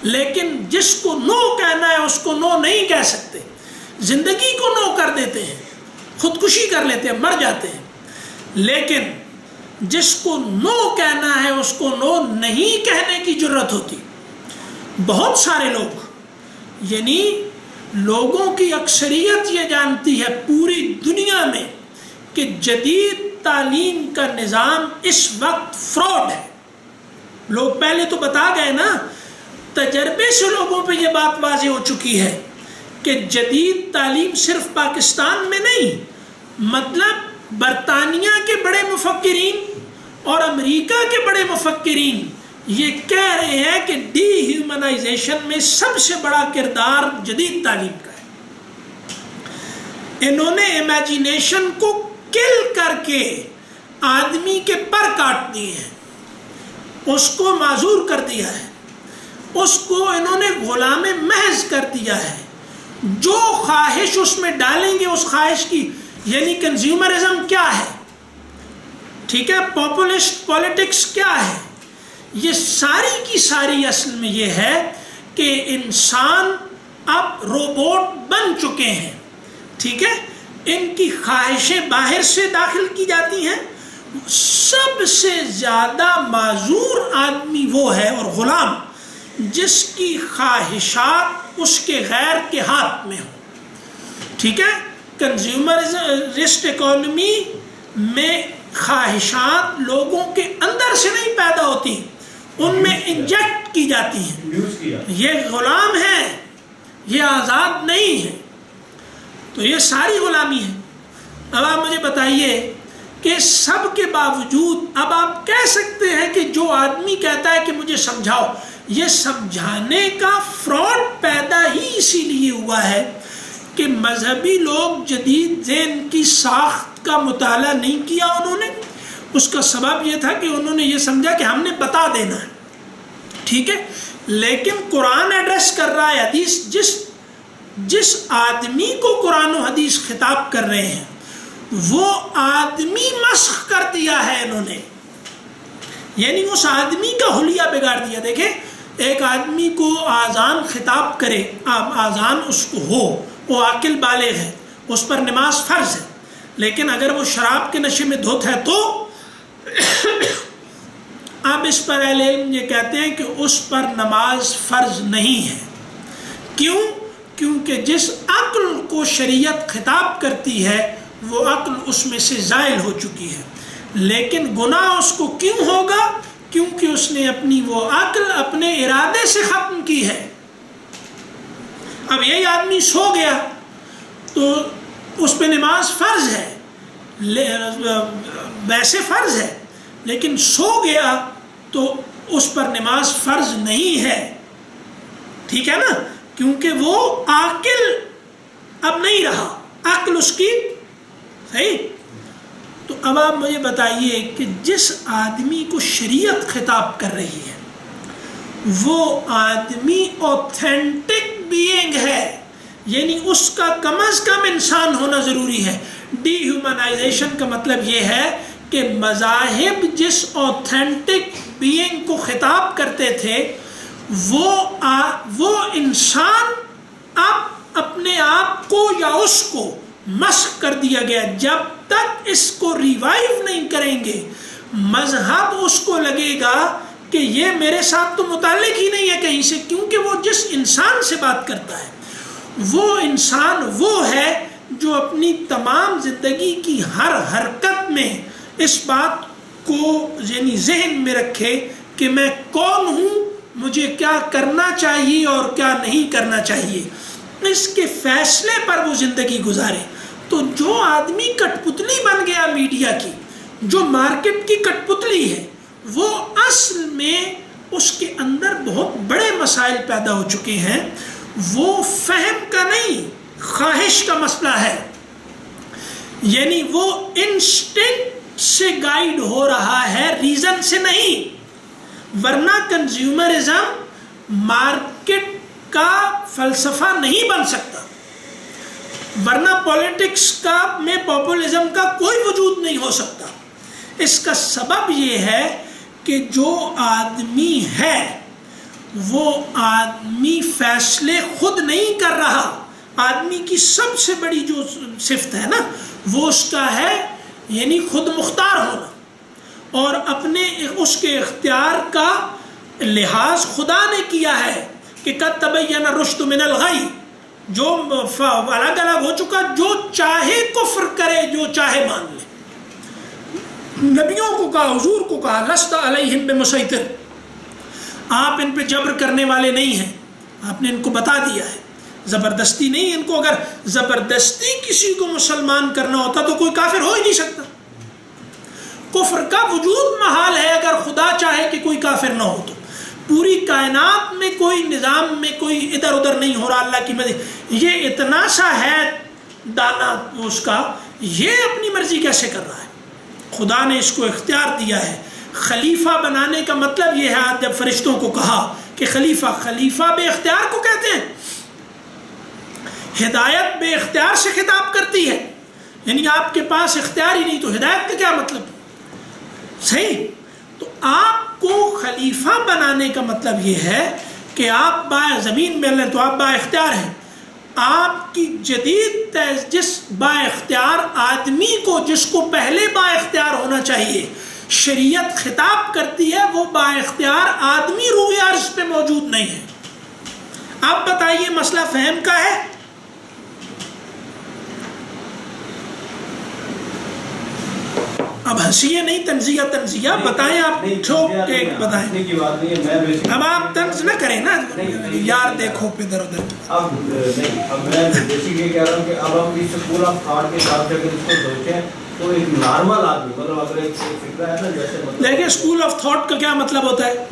لیکن جس کو نو کہنا ہے اس کو نو نہیں کہہ سکتے، زندگی کو نو کر دیتے ہیں، خودکشی کر لیتے ہیں، مر جاتے ہیں۔ لیکن جس کو نو کہنا ہے اس کو نو نہیں کہنے کی جرت ہوتی۔ بہت سارے لوگ، یعنی لوگوں کی اکثریت یہ جانتی ہے پوری دنیا میں کہ جدید تعلیم کا نظام اس وقت فراڈ ہے۔ لوگ پہلے تو بتا گئے نا، تجربے سے لوگوں پہ یہ بات واضح ہو چکی ہے کہ جدید تعلیم صرف پاکستان میں نہیں، مطلب برطانیہ کے بڑے مفکرین اور امریکہ کے بڑے مفکرین یہ کہہ رہے ہیں کہ ڈی ہیومنائزیشن میں سب سے بڑا کردار جدید تعلیم کا ہے۔ انہوں نے امیجینیشن کو کل کر کے آدمی کے پر کاٹ دیے ہیں، اس کو معذور کر دیا ہے، اس کو انہوں نے غلام محض کر دیا ہے۔ جو خواہش اس میں ڈالیں گے اس خواہش کی، یعنی کنزیومرزم کیا ہے، ٹھیک ہے، پاپولسٹ پولیٹکس کیا ہے، یہ ساری کی ساری اصل میں یہ ہے کہ انسان اب روبوٹ بن چکے ہیں، ٹھیک ہے۔ ان کی خواہشیں باہر سے داخل کی جاتی ہیں، سب سے زیادہ معذور آدمی وہ ہے اور غلام جس کی خواہشات اس کے غیر کے ہاتھ میں ہوں. ٹھیک ہے، کنزیومرسٹ اکانومی میں خواہشات لوگوں کے اندر سے نہیں پیدا ہوتی، ان میں انجیکٹ کی جاتی ہیں. یہ غلام ہے، یہ آزاد نہیں ہے. تو یہ ساری غلامی ہے. اب آپ مجھے بتائیے کہ سب کے باوجود اب آپ کہہ سکتے ہیں کہ جو آدمی کہتا ہے کہ مجھے سمجھاؤ، یہ سمجھانے کا فراڈ پیدا ہی اسی لیے ہوا ہے کہ مذہبی لوگ جدید ذہن کی ساخت کا مطالعہ نہیں کیا انہوں نے. اس کا سبب یہ تھا کہ انہوں نے یہ سمجھا کہ ہم نے بتا دینا ہے. ٹھیک ہے، لیکن قرآن ایڈریس کر رہا ہے حدیث. جس آدمی کو قرآن و حدیث خطاب کر رہے ہیں وہ آدمی مسخ کر دیا ہے انہوں نے، یعنی اس آدمی کا حلیہ بگاڑ دیا. دیکھیں، ایک آدمی کو آذان خطاب کرے، آذان اس کو ہو، وہ عاقل بالغ ہے، اس پر نماز فرض ہے. لیکن اگر وہ شراب کے نشے میں دھت ہے تو اب اس پر اہل علم یہ کہتے ہیں کہ اس پر نماز فرض نہیں ہے. کیوں؟ کیونکہ جس عقل کو شریعت خطاب کرتی ہے وہ عقل اس میں سے زائل ہو چکی ہے. لیکن گناہ اس کو کیوں ہوگا؟ کیونکہ اس نے اپنی وہ عقل اپنے ارادے سے ختم کی ہے. اب یہی آدمی سو گیا تو اس پہ نماز فرض ہے، ویسے فرض ہے، لیکن سو گیا تو اس پر نماز فرض نہیں ہے. ٹھیک ہے نا، کیونکہ وہ عاقل اب نہیں رہا، عقل اس کی صحیح. تو اب آپ مجھے بتائیے کہ جس آدمی کو شریعت خطاب کر رہی ہے وہ آدمی اوتھینٹک بینگ ہے، یعنی اس کا کم از کم انسان ہونا ضروری ہے. ڈی ہیومنائزیشن کا مطلب یہ ہے کہ مذاہب جس اوتھینٹک بینگ کو خطاب کرتے تھے وہ انسان اب اپنے آپ کو یا اس کو مسخ کر دیا گیا. جب تک اس کو ریوائیو نہیں کریں گے مذہب اس کو لگے گا کہ یہ میرے ساتھ تو متعلق ہی نہیں ہے کہیں سے، کیونکہ وہ جس انسان سے بات کرتا ہے وہ انسان وہ ہے جو اپنی تمام زندگی کی ہر حرکت میں اس بات کو یعنی ذہن میں رکھے کہ میں کون ہوں، مجھے کیا کرنا چاہیے اور کیا نہیں کرنا چاہیے، اس کے فیصلے پر وہ زندگی گزارے. تو جو آدمی کٹ پتلی بن گیا میڈیا کی، جو مارکیٹ کی کٹ پتلی ہے، وہ اصل میں اس کے اندر بہت بڑے مسائل پیدا ہو چکے ہیں. وہ فہم کا نہیں، خواہش کا مسئلہ ہے، یعنی وہ انسٹنکٹ سے گائیڈ ہو رہا ہے، ریزن سے نہیں. ورنہ کنزیومرزم مارکیٹ کا فلسفہ نہیں بن سکتا، ورنہ پولیٹکس کا میں پاپولزم کا کوئی وجود نہیں ہو سکتا. اس کا سبب یہ ہے کہ جو آدمی ہے وہ آدمی فیصلے خود نہیں کر رہا. آدمی کی سب سے بڑی جو صفت ہے نا وہ اس کا ہے یعنی خود مختار ہونا، اور اپنے اس کے اختیار کا لحاظ خدا نے کیا ہے کہ قد تبین الرشد من الغی، جو الگ الگ ہو چکا، جو چاہے کفر کرے جو چاہے مان لے. نبیوں کو کہا، حضور کو کہا لست علیہم بمسیطر، آپ ان پہ جبر کرنے والے نہیں ہیں، آپ نے ان کو بتا دیا ہے، زبردستی نہیں. ان کو اگر زبردستی کسی کو مسلمان کرنا ہوتا تو کوئی کافر ہو ہی نہیں سکتا. کفر کا وجود محال ہے اگر خدا چاہے کہ کوئی کافر نہ ہو. تو پوری کائنات میں کوئی نظام میں کوئی ادھر ادھر نہیں ہو رہا اللہ کی مدد. یہ اتنا سا ہے دانا اس کا، یہ اپنی مرضی کیسے کر رہا ہے؟ خدا نے اس کو اختیار دیا ہے. خلیفہ بنانے کا مطلب یہ ہے، جب فرشتوں کو کہا کہ خلیفہ بے اختیار کو کہتے ہیں. ہدایت بے اختیار سے خطاب کرتی ہے، یعنی آپ کے پاس اختیار ہی نہیں تو ہدایت کا کیا مطلب؟ صحیح. تو آپ کو خلیفہ بنانے کا مطلب یہ ہے کہ آپ زمین میں اللہ تو آپ با اختیار ہیں، آپ کی جدید جس با اختیار آدمی کو، جس کو پہلے با اختیار ہونا چاہیے، شریعت خطاب کرتی ہے، وہ با اختیار آدمی روح عرش پہ موجود نہیں ہے۔ آپ بتائیے مسئلہ فہم کا ہے؟ اب ہنسیے نہیں، تنزیہ بتائیں آپ، ٹھوک کے بتائیں۔ اب آپ طنز نہ کریں نا یار، دیکھو ادھر ادھر۔ اب میں بیسیکلی کہہ رہا ہوں کہ اب ہم اس اسکول آف تھاٹ کے ساتھ اگر اس کو سوچیں تو ایک نارمل آدمی، مطلب اگر ایک فکر ہے نا جیسے دیکھیں اسکول آف تھاٹ کا کیا مطلب ہوتا ہے؟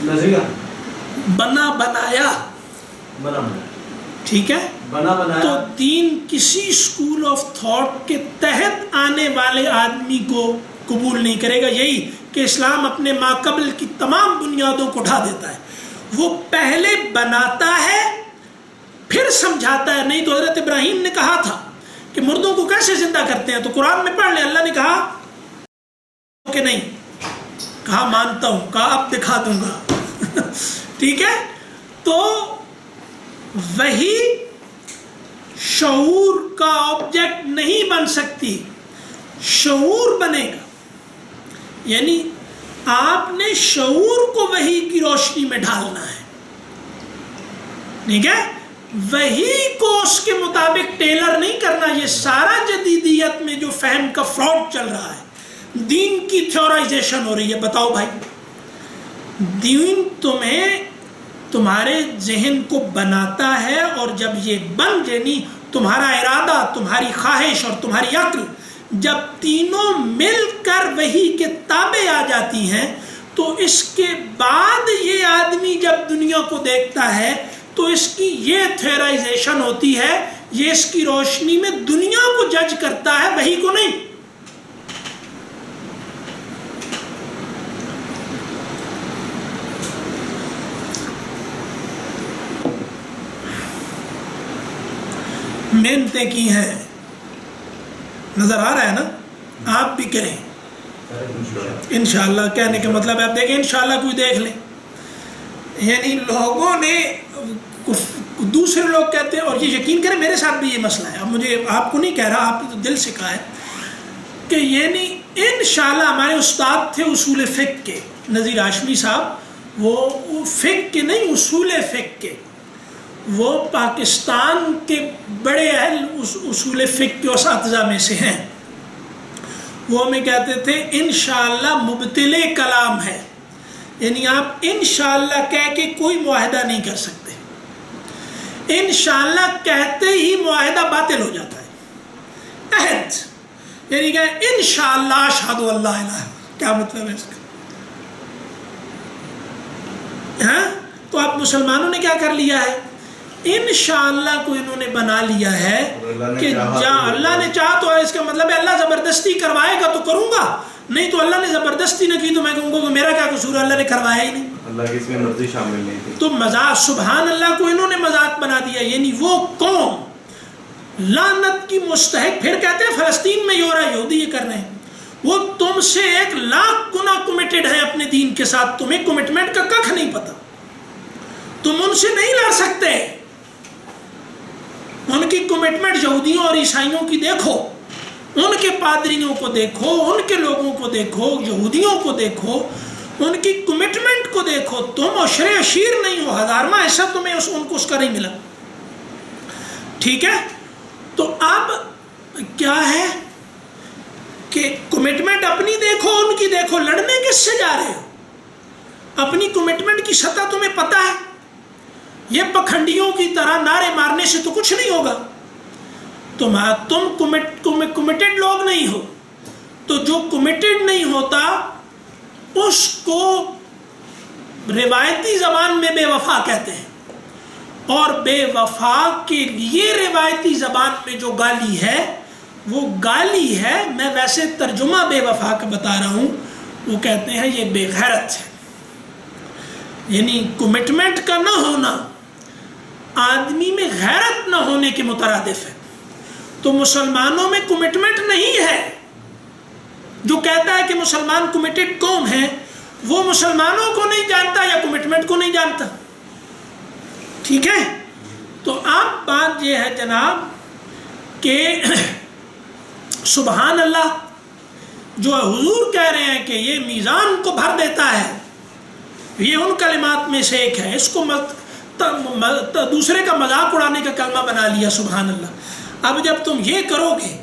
نظریہ بنا بنایا، ٹھیک ہے، بنا بنایا۔ تو دین کسی اسکول آف تھاٹ کے تحت آنے والے آدمی کو قبول نہیں کرے گا۔ یہی کہ اسلام اپنے ماقبل کی تمام بنیادوں کو اٹھا دیتا ہے، وہ پہلے بناتا ہے پھر سمجھاتا ہے۔ نہیں تو حضرت ابراہیم نے کہا تھا کہ مردوں کو کیسے زندہ کرتے ہیں، تو قرآن میں پڑھ لیں، اللہ نے کہا کہ نہیں، کہا مانتا ہوں، کہا اب دکھا دوں گا۔ ٹھیک ہے، تو وہی شعور کا آبجیکٹ نہیں بن سکتی، شعور بنے گا۔ یعنی آپ نے شعور کو وحی کی روشنی میں ڈھالنا ہے، ٹھیک ہے، وحی کو اس کے مطابق ٹیلر نہیں کرنا۔ یہ سارا جدیدیت میں جو فہم کا فراڈ چل رہا ہے، دین کی تھیورائزیشن ہو رہی ہے۔ بتاؤ بھائی، دین تمہیں تمہارے ذہن کو بناتا ہے، اور جب یہ بن جانی تمہارا ارادہ، تمہاری خواہش اور تمہاری عقل جب تینوں مل کر وحی کے تابع آ جاتی ہیں، تو اس کے بعد یہ آدمی جب دنیا کو دیکھتا ہے تو اس کی یہ تھیورائزیشن ہوتی ہے، یہ اس کی روشنی میں دنیا کو جج کرتا ہے، وحی کو نہیں۔ محنتیں کی ہیں، نظر آ رہا ہے نا، آپ بھی کریں انشاءاللہ۔ کہنے کا مطلب ہے آپ دیکھیں انشاءاللہ کوئی دیکھ لیں، یعنی لوگوں نے، دوسرے لوگ کہتے ہیں، اور یہ یقین کریں میرے ساتھ بھی یہ مسئلہ ہے، اب مجھے آپ کو نہیں کہہ رہا، آپ نے تو دل سے کہا ہے کہ یعنی انشاءاللہ ہمارے استاد تھے اصول فقہ کے، نذیر ہاشمی صاحب، وہ فقہ کے نہیں، اصول فقہ کے، وہ پاکستان کے بڑے اہل اصول فقہ کے اساتذہ میں سے ہیں۔ وہ ہمیں کہتے تھے انشاءاللہ مبتل کلام ہے، یعنی آپ انشاءاللہ کہہ کے کوئی معاہدہ نہیں کر سکتے، انشاءاللہ کہتے ہی معاہدہ باطل ہو جاتا ہے، عہد، یعنی کہ انشاءاللہ اشہد ان لا الہ، کیا مطلب ہے اس کا؟ ہاں، تو آپ مسلمانوں نے کیا کر لیا ہے، انشاءاللہ کو انہوں نے بنا لیا ہے کہ اللہ نے چاہا تو، اس کا مطلب ہے اللہ زبردستی کروائے گا تو کروں گا، نہیں تو اللہ نے زبردستی نہ کی تو میں کہوں گا کہ میرا کیا قصور ہے، اللہ نے کروایا ہی نہیں، اللہ کی اس میں مرضی شامل نہیں تھی۔ تو مذاق، سبحان اللہ کو انہوں نے مذاق بنا دیا۔ یعنی وہ قوم لعنت کی مستحق، پھر کہتے ہیں فلسطین میں یہ ہو رہا ہے، یہودی یہ کر رہے ہیں، وہ تم سے 1,00,000 گنا کمیٹڈ ہیں اپنے دین کے ساتھ، تمہیں کمٹمنٹ کا ککھ نہیں پتا، تم ان سے نہیں لڑ سکتے۔ ان کی کمٹمنٹ یہودیوں اور عیسائیوں کی دیکھو، ان کے پادریوں کو دیکھو، ان کے لوگوں کو دیکھو، یہودیوں کو دیکھو، ان کی کمٹمنٹ کو دیکھو، تم عشر عشیر نہیں ہو، 1000واں حصہ تمہیں ان کو اس کا نہیں ملا، ٹھیک ہے۔ تو اب کیا ہے کہ کمٹمنٹ اپنی دیکھو، ان کی دیکھو، لڑنے کس سے جا رہے ہو؟ اپنی کمٹمنٹ کی سطح تمہیں پتہ ہے، یہ پکھنڈیوں کی طرح نعرے مارنے سے تو کچھ نہیں ہوگا، تم کمیٹڈ لوگ نہیں ہو، تو جو کمیٹڈ نہیں ہوتا اس کو روایتی زبان میں بے وفا کہتے ہیں، اور بے وفا کے لیے روایتی زبان میں جو گالی ہے وہ گالی ہے، میں ویسے ترجمہ بے وفا کا بتا رہا ہوں، وہ کہتے ہیں یہ بے غیرت ہے، یعنی کمٹمنٹ کا نہ ہونا آدمی میں غیرت نہ ہونے کے مترادف ہے۔ تو مسلمانوں میں کمٹمنٹ نہیں ہے، جو کہتا ہے کہ مسلمان کمیٹڈ قوم ہے وہ مسلمانوں کو نہیں جانتا یا کمٹمنٹ کو نہیں جانتا، ٹھیک ہے۔ تو اب بات یہ ہے جناب کہ سبحان اللہ جو حضور کہہ رہے ہیں کہ یہ میزان کو بھر دیتا ہے، یہ ان کلمات میں سے ایک ہے. اس کو دوسرے کا مذاق اڑانے کا کلمہ بنا لیا سبحان اللہ. اب جب تم یہ کرو گے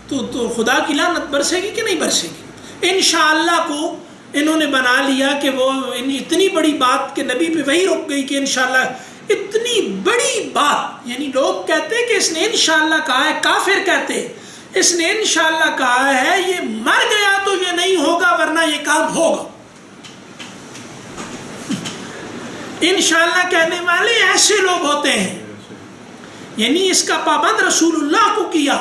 تو خدا کی لعنت برسے گی کہ نہیں برسے گی؟ انشاءاللہ کو انہوں نے بنا لیا کہ وہ اتنی بڑی بات کہ نبی پہ وہی رک گئی کہ انشاءاللہ اتنی بڑی بات، یعنی لوگ کہتے ہیں کہ اس نے انشاءاللہ کہا ہے، کافر کہتے اس نے انشاءاللہ کہا ہے، یہ مر گیا تو یہ نہیں ہوگا ورنہ یہ کام ہوگا. انشاءاللہ کہنے والے ایسے لوگ ہوتے ہیں، یعنی اس کا پابند رسول اللہ کو کیا،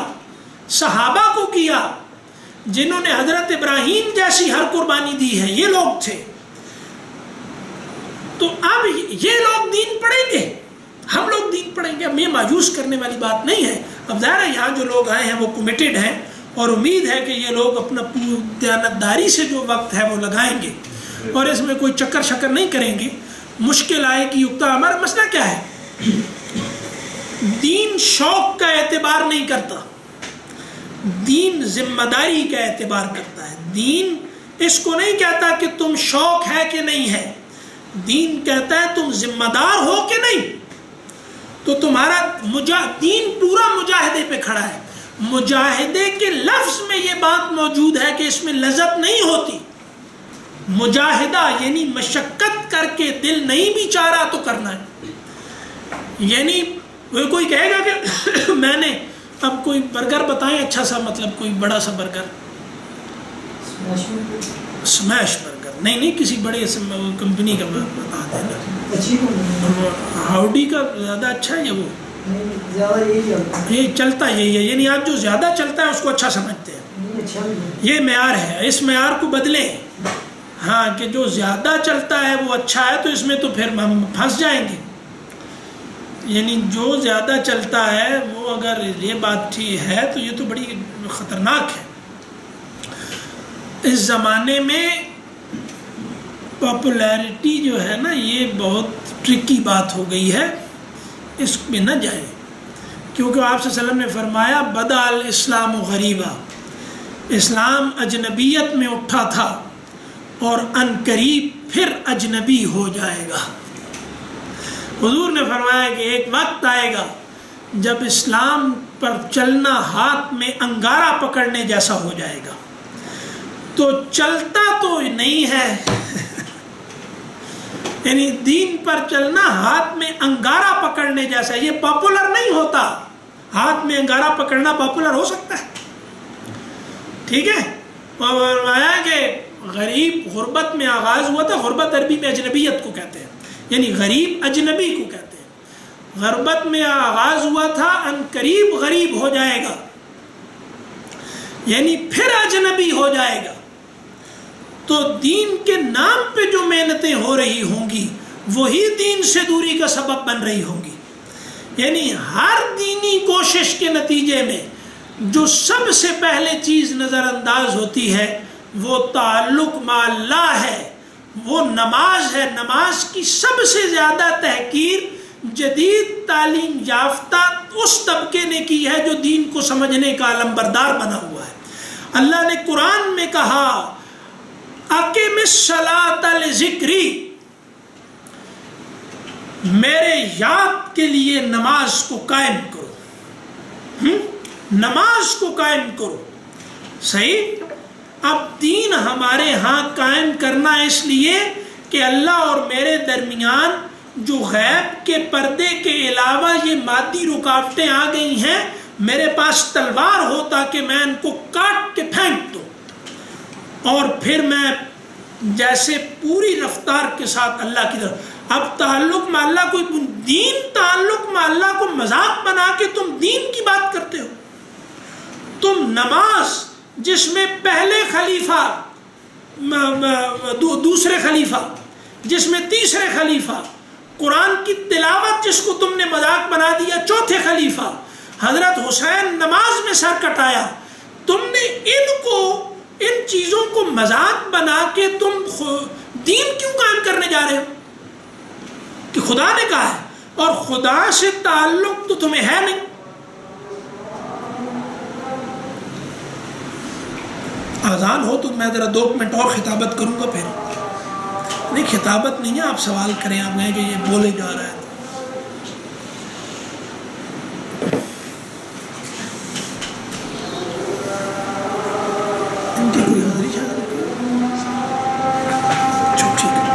صحابہ کو کیا، جنہوں نے حضرت ابراہیم جیسی ہر قربانی دی ہے، یہ لوگ تھے. تو اب یہ لوگ دین پڑھیں گے، ہم لوگ دین پڑھیں گے. اب یہ مایوس کرنے والی بات نہیں ہے. اب ظاہر ہے یہاں جو لوگ آئے ہیں وہ کمیٹڈ ہیں اور امید ہے کہ یہ لوگ اپنا دیانتداری سے جو وقت ہے وہ لگائیں گے اور اس میں کوئی چکر شکر نہیں کریں گے. مشکل آئے گی اکتا. ہمارا مسئلہ کیا ہے؟ دین شوق کا اعتبار نہیں کرتا، دین ذمہ داری کا اعتبار کرتا ہے. دین اس کو نہیں کہتا کہ تم شوق ہے کہ نہیں ہے، دین کہتا ہے تم ذمہ دار ہو کہ نہیں. تو تمہارا دین پورا مجاہدے پہ کھڑا ہے. مجاہدے کے لفظ میں یہ بات موجود ہے کہ اس میں لذت نہیں ہوتی. مجاہدہ یعنی مشقت کر کے دل نہیں بھی چاہ رہا تو کرنا ہے. یعنی کوئی کہے گا کہ میں نے اب کوئی برگر بتائیں اچھا سا، مطلب کوئی بڑا سا برگر، اسمیش برگر نہیں کسی بڑے کمپنی کا بتا دینا. ہاؤڈی کا زیادہ اچھا ہے یا وہ یہ چلتا یہی ہے، یعنی آپ جو زیادہ چلتا ہے اس کو اچھا سمجھتے ہیں. یہ معیار ہے، اس معیار کو بدلیں. ہاں کہ جو زیادہ چلتا ہے وہ اچھا ہے، تو اس میں تو پھر ہم پھنس جائیں گے. یعنی جو زیادہ چلتا ہے وہ اگر یہ بات ٹھیک ہے تو یہ تو بڑی خطرناک ہے. اس زمانے میں پاپولیرٹی جو ہے نا یہ بہت ٹرکی بات ہو گئی ہے، اس میں نہ جائیں. کیونکہ آپ صلی اللہ علیہ وسلم نے فرمایا بدأ الاسلام غریبا، اسلام اجنبیت میں اٹھا تھا اور ان قریب پھر اجنبی ہو جائے گا. حضور نے فرمایا کہ ایک وقت آئے گا جب اسلام پر چلنا ہاتھ میں انگارہ پکڑنے جیسا ہو جائے گا. تو چلتا تو نہیں ہے یعنی دین پر چلنا ہاتھ میں انگارہ پکڑنے جیسا. یہ پاپولر نہیں ہوتا. ہاتھ میں انگارہ پکڑنا پاپولر ہو سکتا ہے، ٹھیک ہے. فرمایا کہ غریب غربت میں آغاز ہوا تھا. غربت عربی میں اجنبیت کو کہتے ہیں، یعنی غریب اجنبی کو کہتے ہیں. غربت میں آغاز ہوا تھا، ان قریب غریب ہو جائے گا، یعنی پھر اجنبی ہو جائے گا. تو دین کے نام پہ جو محنتیں ہو رہی ہوں گی وہی دین سے دوری کا سبب بن رہی ہوں گی. یعنی ہر دینی کوشش کے نتیجے میں جو سب سے پہلے چیز نظر انداز ہوتی ہے وہ تعلق مع اللہ ہے، وہ نماز ہے. نماز کی سب سے زیادہ تحقیر جدید تعلیم یافتہ اس طبقے نے کی ہے جو دین کو سمجھنے کا علمبردار بنا ہوا ہے. اللہ نے قرآن میں کہا اقم الصلاۃ لذکری، میرے یاد کے لیے نماز کو قائم کرو. نماز کو قائم کرو. صحیح. اب دین ہمارے ہاں قائم کرنا اس لیے کہ اللہ اور میرے درمیان جو غیب کے پردے کے علاوہ یہ مادی رکاوٹیں آ گئی ہیں، میرے پاس تلوار ہو تاکہ میں ان کو کاٹ کے پھینک دوں اور پھر میں جیسے پوری رفتار کے ساتھ اللہ کی طرف. اب تعلق مع اللہ کوئی دین، تعلق مع اللہ کو مذاق بنا کے تم دین کی بات کرتے ہو. تم نماز جس میں پہلے خلیفہ، دوسرے خلیفہ، جس میں تیسرے خلیفہ، قرآن کی تلاوت جس کو تم نے مذاق بنا دیا چوتھے خلیفہ، حضرت حسین نماز میں سر کٹایا. تم نے ان چیزوں کو مذاق بنا کے تم دین کیوں قائم کرنے جا رہے ہو؟ کہ خدا نے کہا ہے. اور خدا سے تعلق تو تمہیں ہے نہیں. اذان ہو تو میں ذرا 2 منٹ اور خطابت کروں گا. پھر نہیں خطابت نہیں ہے، آپ سوال کریں. آپ کہیں کہ یہ بولے جا رہا ہے. ان کی کوئی حاضری شاضری ٹھیک ہے.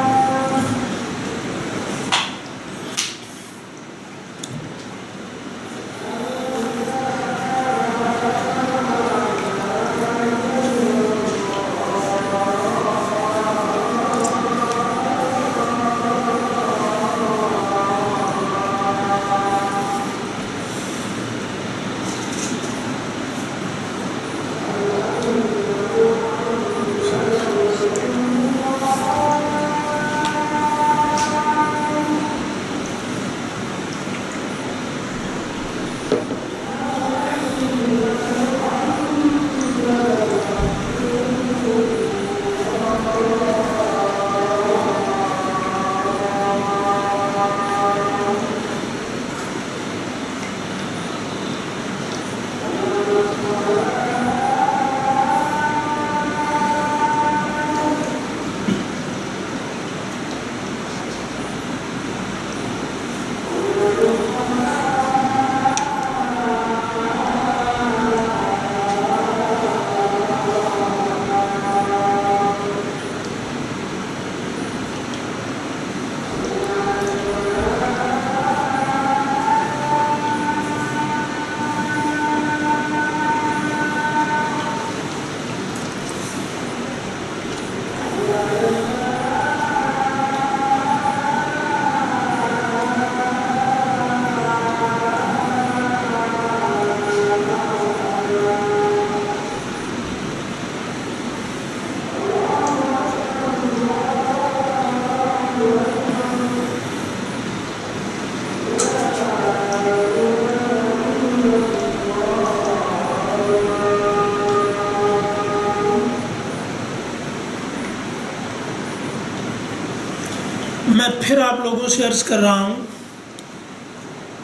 میں پھر آپ لوگوں سے عرض کر رہا ہوں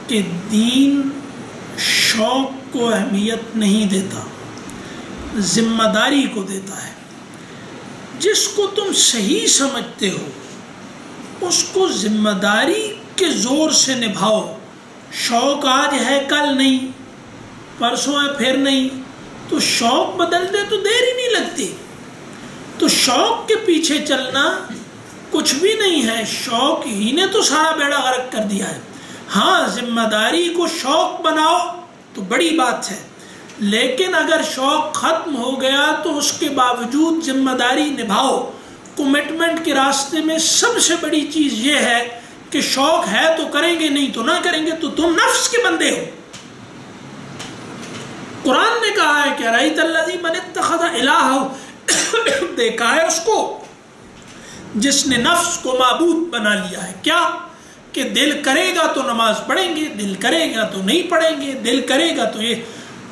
کہ دین شوق کو اہمیت نہیں دیتا، ذمہ داری کو دیتا ہے. جس کو تم صحیح سمجھتے ہو اس کو ذمہ داری کے زور سے نبھاؤ. شوق آج ہے کل نہیں، پرسوں ہے پھر نہیں، تو شوق بدل دے تو دیر ہی نہیں لگتی. تو شوق کے پیچھے چلنا کچھ بھی نہیں ہے، شوق ہی نے تو سارا بیڑا غرق کر دیا ہے. ہاں ذمہ داری کو شوق بناؤ تو بڑی بات ہے، لیکن اگر شوق ختم ہو گیا تو اس کے باوجود ذمہ داری نبھاؤ. کمٹمنٹ کے راستے میں سب سے بڑی چیز یہ ہے کہ شوق ہے تو کریں گے، نہیں تو نہ کریں گے. تو تم نفس کے بندے ہو. قرآن نے کہا ہے کہ رأیت الذی من اتخذ الہہ، دیکھا ہے اس کو جس نے نفس کو معبود بنا لیا ہے. کیا کہ دل کرے گا تو نماز پڑھیں گے، دل کرے گا تو نہیں پڑھیں گے، دل کرے گا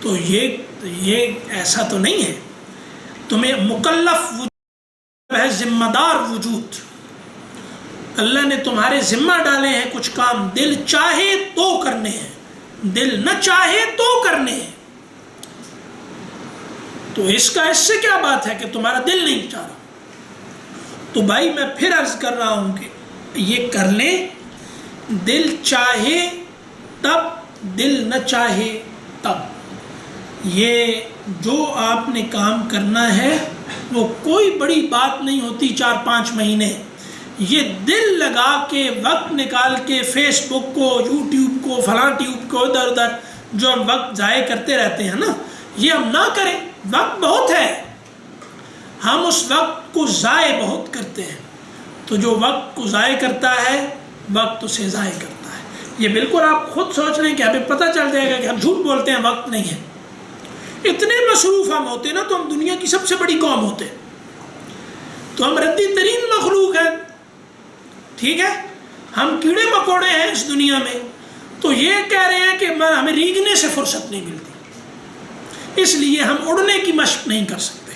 تو یہ ایسا تو نہیں ہے. تمہیں مکلف وجود ہے، ذمہ دار وجود. اللہ نے تمہارے ذمہ ڈالے ہیں کچھ کام، دل چاہے تو کرنے ہیں، دل نہ چاہے تو کرنے ہیں. تو اس سے کیا بات ہے کہ تمہارا دل نہیں چاہ رہا. تو بھائی میں پھر عرض کر رہا ہوں کہ یہ کر لیں، دل چاہے تب، دل نہ چاہے تب. یہ جو آپ نے کام کرنا ہے وہ کوئی بڑی بات نہیں ہوتی. 4-5 مہینے یہ دل لگا کے وقت نکال کے فیس بک کو، یوٹیوب کو، فلاں ٹیوب کو، ادھر ادھر جو ہم وقت ضائع کرتے رہتے ہیں نا، یہ ہم نہ کریں. وقت بہت ہے، ہم اس وقت کو ضائع بہت کرتے ہیں. تو جو وقت کو ضائع کرتا ہے وقت اسے ضائع کرتا ہے. یہ بالکل آپ خود سوچ لیں کہ ہمیں پتہ چل جائے گا کہ ہم جھوٹ بولتے ہیں، وقت نہیں ہے. اتنے مصروف ہم ہوتے نا تو ہم دنیا کی سب سے بڑی قوم ہوتے، تو ہم ردی ترین مخلوق ہیں. ٹھیک ہے، ہم کیڑے مکوڑے ہیں اس دنیا میں. تو یہ کہہ رہے ہیں کہ ہمیں ریگنے سے فرصت نہیں ملتی، اس لیے ہم اڑنے کی مشق نہیں کر سکتے.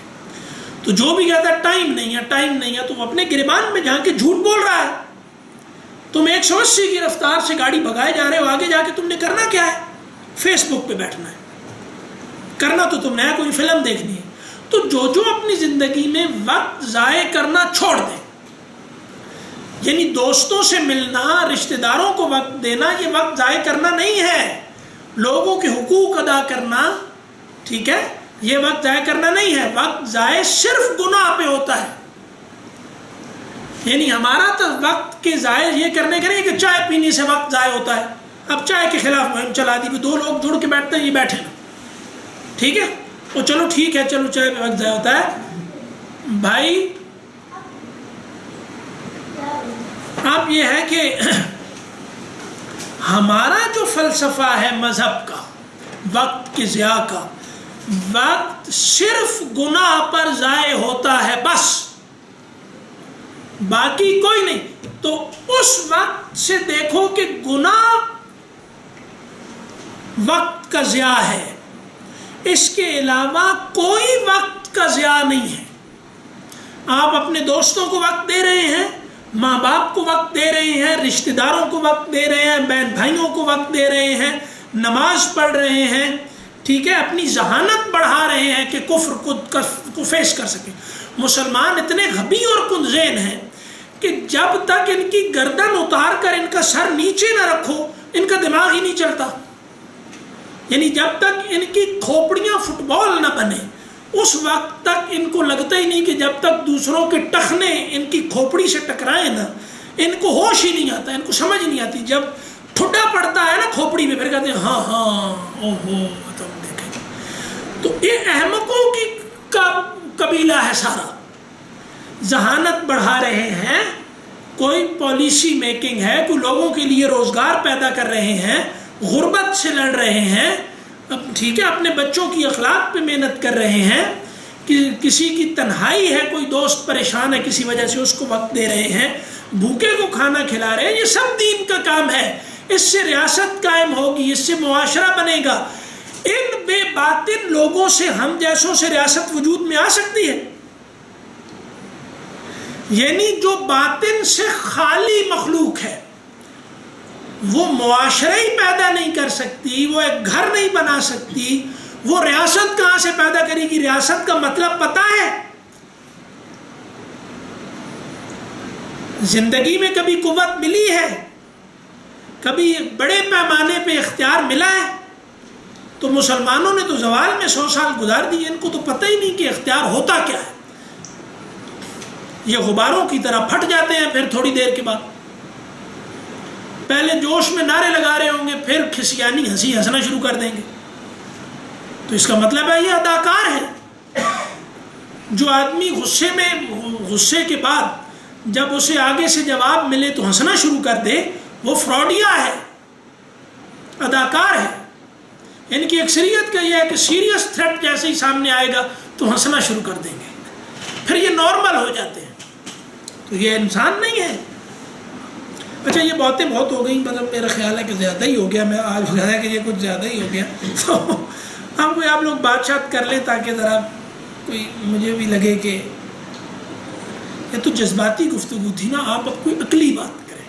تو جو بھی کہتا ہے ٹائم نہیں ہے، ٹائم نہیں ہے، تو وہ اپنے گریبان میں جا کے جھوٹ بول رہا ہے. تم 180 کی رفتار سے گاڑی بھگائے جا رہے ہو, آگے جا کے تم نے کرنا کیا ہے؟ فیس بک پہ بیٹھنا ہے. کرنا تو تم نے کوئی فلم دیکھنی ہے. تو جو اپنی زندگی میں وقت ضائع کرنا چھوڑ دیں, یعنی دوستوں سے ملنا, رشتہ داروں کو وقت دینا, یہ وقت ضائع کرنا نہیں ہے. لوگوں کے حقوق ادا کرنا, ٹھیک ہے, یہ وقت ضائع کرنا نہیں ہے. وقت ضائع صرف گناہ پہ ہوتا ہے. یعنی ہمارا تو وقت کے ضائع یہ کرنے کے نہیں کہ چائے پینے سے وقت ضائع ہوتا ہے. اب چائے کے خلاف مہم چلا دی, 2 لوگ جڑ کے بیٹھتے ہیں, یہ بیٹھے نا, ٹھیک ہے, تو چلو ٹھیک ہے, چلو چائے پہ وقت ضائع ہوتا ہے. بھائی اب یہ ہے کہ ہمارا جو فلسفہ ہے مذہب کا, وقت کے ضیاع کا, وقت صرف گناہ پر ضائع ہوتا ہے بس, باقی کوئی نہیں. تو اس وقت سے دیکھو کہ گناہ وقت کا ضیاع ہے, اس کے علاوہ کوئی وقت کا ضیاع نہیں ہے. آپ اپنے دوستوں کو وقت دے رہے ہیں, ماں باپ کو وقت دے رہے ہیں, رشتہ داروں کو وقت دے رہے ہیں, بہن بھائیوں کو وقت دے رہے ہیں, نماز پڑھ رہے ہیں, ٹھیک ہے, اپنی ذہانت بڑھا رہے ہیں کہ کفر کو فیس کر سکیں. مسلمان اتنے غبی اور کندذین ہیں کہ جب تک ان کی گردن اتار کر ان کا سر نیچے نہ رکھو, ان کا دماغ ہی نہیں چلتا. یعنی جب تک ان کی کھوپڑیاں فٹ بال نہ بنے, اس وقت تک ان کو لگتا ہی نہیں کہ جب تک دوسروں کے ٹخنے ان کی کھوپڑی سے ٹکرائیں نا, ان کو ہوش ہی نہیں آتا, ان کو سمجھ نہیں آتی. جب ٹھڈا پڑتا ہے نا کھوپڑی میں, پھر کہتے ہیں ہاں ہاں اوہو تم دیکھیں. تو یہ احمقوں کی قبیلہ ہے سارا. ذہانت بڑھا رہے ہیں, کوئی پالیسی میکنگ ہے, کوئی لوگوں کے لیے روزگار پیدا کر رہے ہیں, غربت سے لڑ رہے ہیں, ٹھیک ہے, اپنے بچوں کی اخلاق پہ محنت کر رہے ہیں, کہ کسی کی تنہائی ہے, کوئی دوست پریشان ہے کسی وجہ سے, اس کو وقت دے رہے ہیں, بھوکے کو کھانا کھلا رہے ہیں. یہ سب دین کا کام ہے. اس سے ریاست قائم ہوگی, اس سے معاشرہ بنے گا. ان بے باطن لوگوں سے, ہم جیسوں سے ریاست وجود میں آ سکتی ہے؟ یعنی جو باطن سے خالی مخلوق ہے وہ معاشرہ ہی پیدا نہیں کر سکتی, وہ ایک گھر نہیں بنا سکتی, وہ ریاست کہاں سے پیدا کرے گی؟ ریاست کا مطلب پتہ ہے؟ زندگی میں کبھی قوت ملی ہے, کبھی بڑے پیمانے پہ اختیار ملا ہے؟ تو مسلمانوں نے تو زوال میں 100 سال گزار دیے, ان کو تو پتہ ہی نہیں کہ اختیار ہوتا کیا ہے. یہ غباروں کی طرح پھٹ جاتے ہیں پھر تھوڑی دیر کے بعد. پہلے جوش میں نعرے لگا رہے ہوں گے, پھر کھسیانی ہنسی ہنسنا شروع کر دیں گے. تو اس کا مطلب ہے یہ اداکار ہے. جو آدمی غصے کے بعد جب اسے آگے سے جواب ملے تو ہنسنا شروع کر دے, وہ فراڈیا ہے, اداکار ہے. یعنی کہ اکثریت کا یہ ہے کہ سیریس تھریٹ جیسے ہی سامنے آئے گا تو ہنسنا شروع کر دیں گے, پھر یہ نارمل ہو جاتے ہیں. تو یہ انسان نہیں ہے. اچھا یہ باتیں بہت ہو گئیں, مطلب میرا خیال ہے کہ زیادہ ہی ہو گیا, میں آج ہو گیا کہ یہ کچھ زیادہ ہی ہو گیا. تو ہم کوئی آپ لوگ بات چیت کر لیں تاکہ ذرا کوئی مجھے بھی لگے کہ یہ تو جذباتی گفتگو تھی نا, آپ اب کوئی عقلی بات کریں.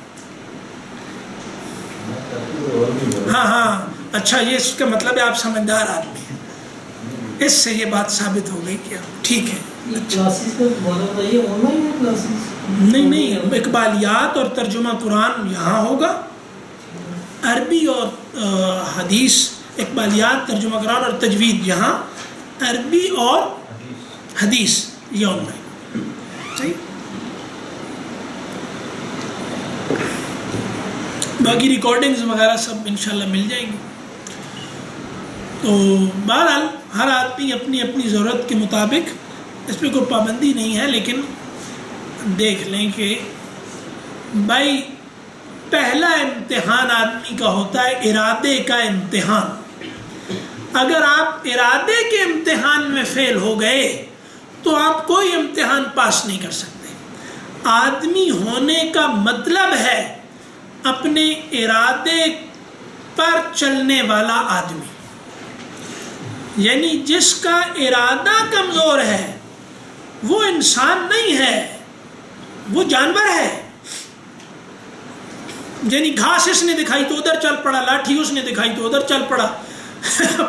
ہاں ہاں اچھا, یہ اس کا مطلب ہے آپ سمجھدار آدمی ہیں. اس سے یہ بات ثابت ہو گئی کہ ٹھیک ہے. نہیں, اقبالیات اور ترجمہ قرآن یہاں ہوگا, عربی اور حدیث, اقبالیات ترجمہ قرآن اور تجوید یہاں, عربی اور حدیث یہ آن لائن. صحیح. باقی ریکارڈنگز وغیرہ سب انشاءاللہ مل جائیں گی. تو بہرحال ہر آدمی اپنی اپنی ضرورت کے مطابق, اس پہ کوئی پابندی نہیں ہے, لیکن دیکھ لیں کہ بھائی پہلا امتحان آدمی کا ہوتا ہے ارادے کا امتحان. اگر آپ ارادے کے امتحان میں فیل ہو گئے تو آپ کوئی امتحان پاس نہیں کر سکتے. آدمی ہونے کا مطلب ہے اپنے ارادے پر چلنے والا آدمی. یعنی جس کا ارادہ کمزور ہے وہ انسان نہیں ہے, وہ جانور ہے. یعنی گھاس اس نے دکھائی تو ادھر چل پڑا، لاٹھی اس نے دکھائی تو ادھر چل پڑا،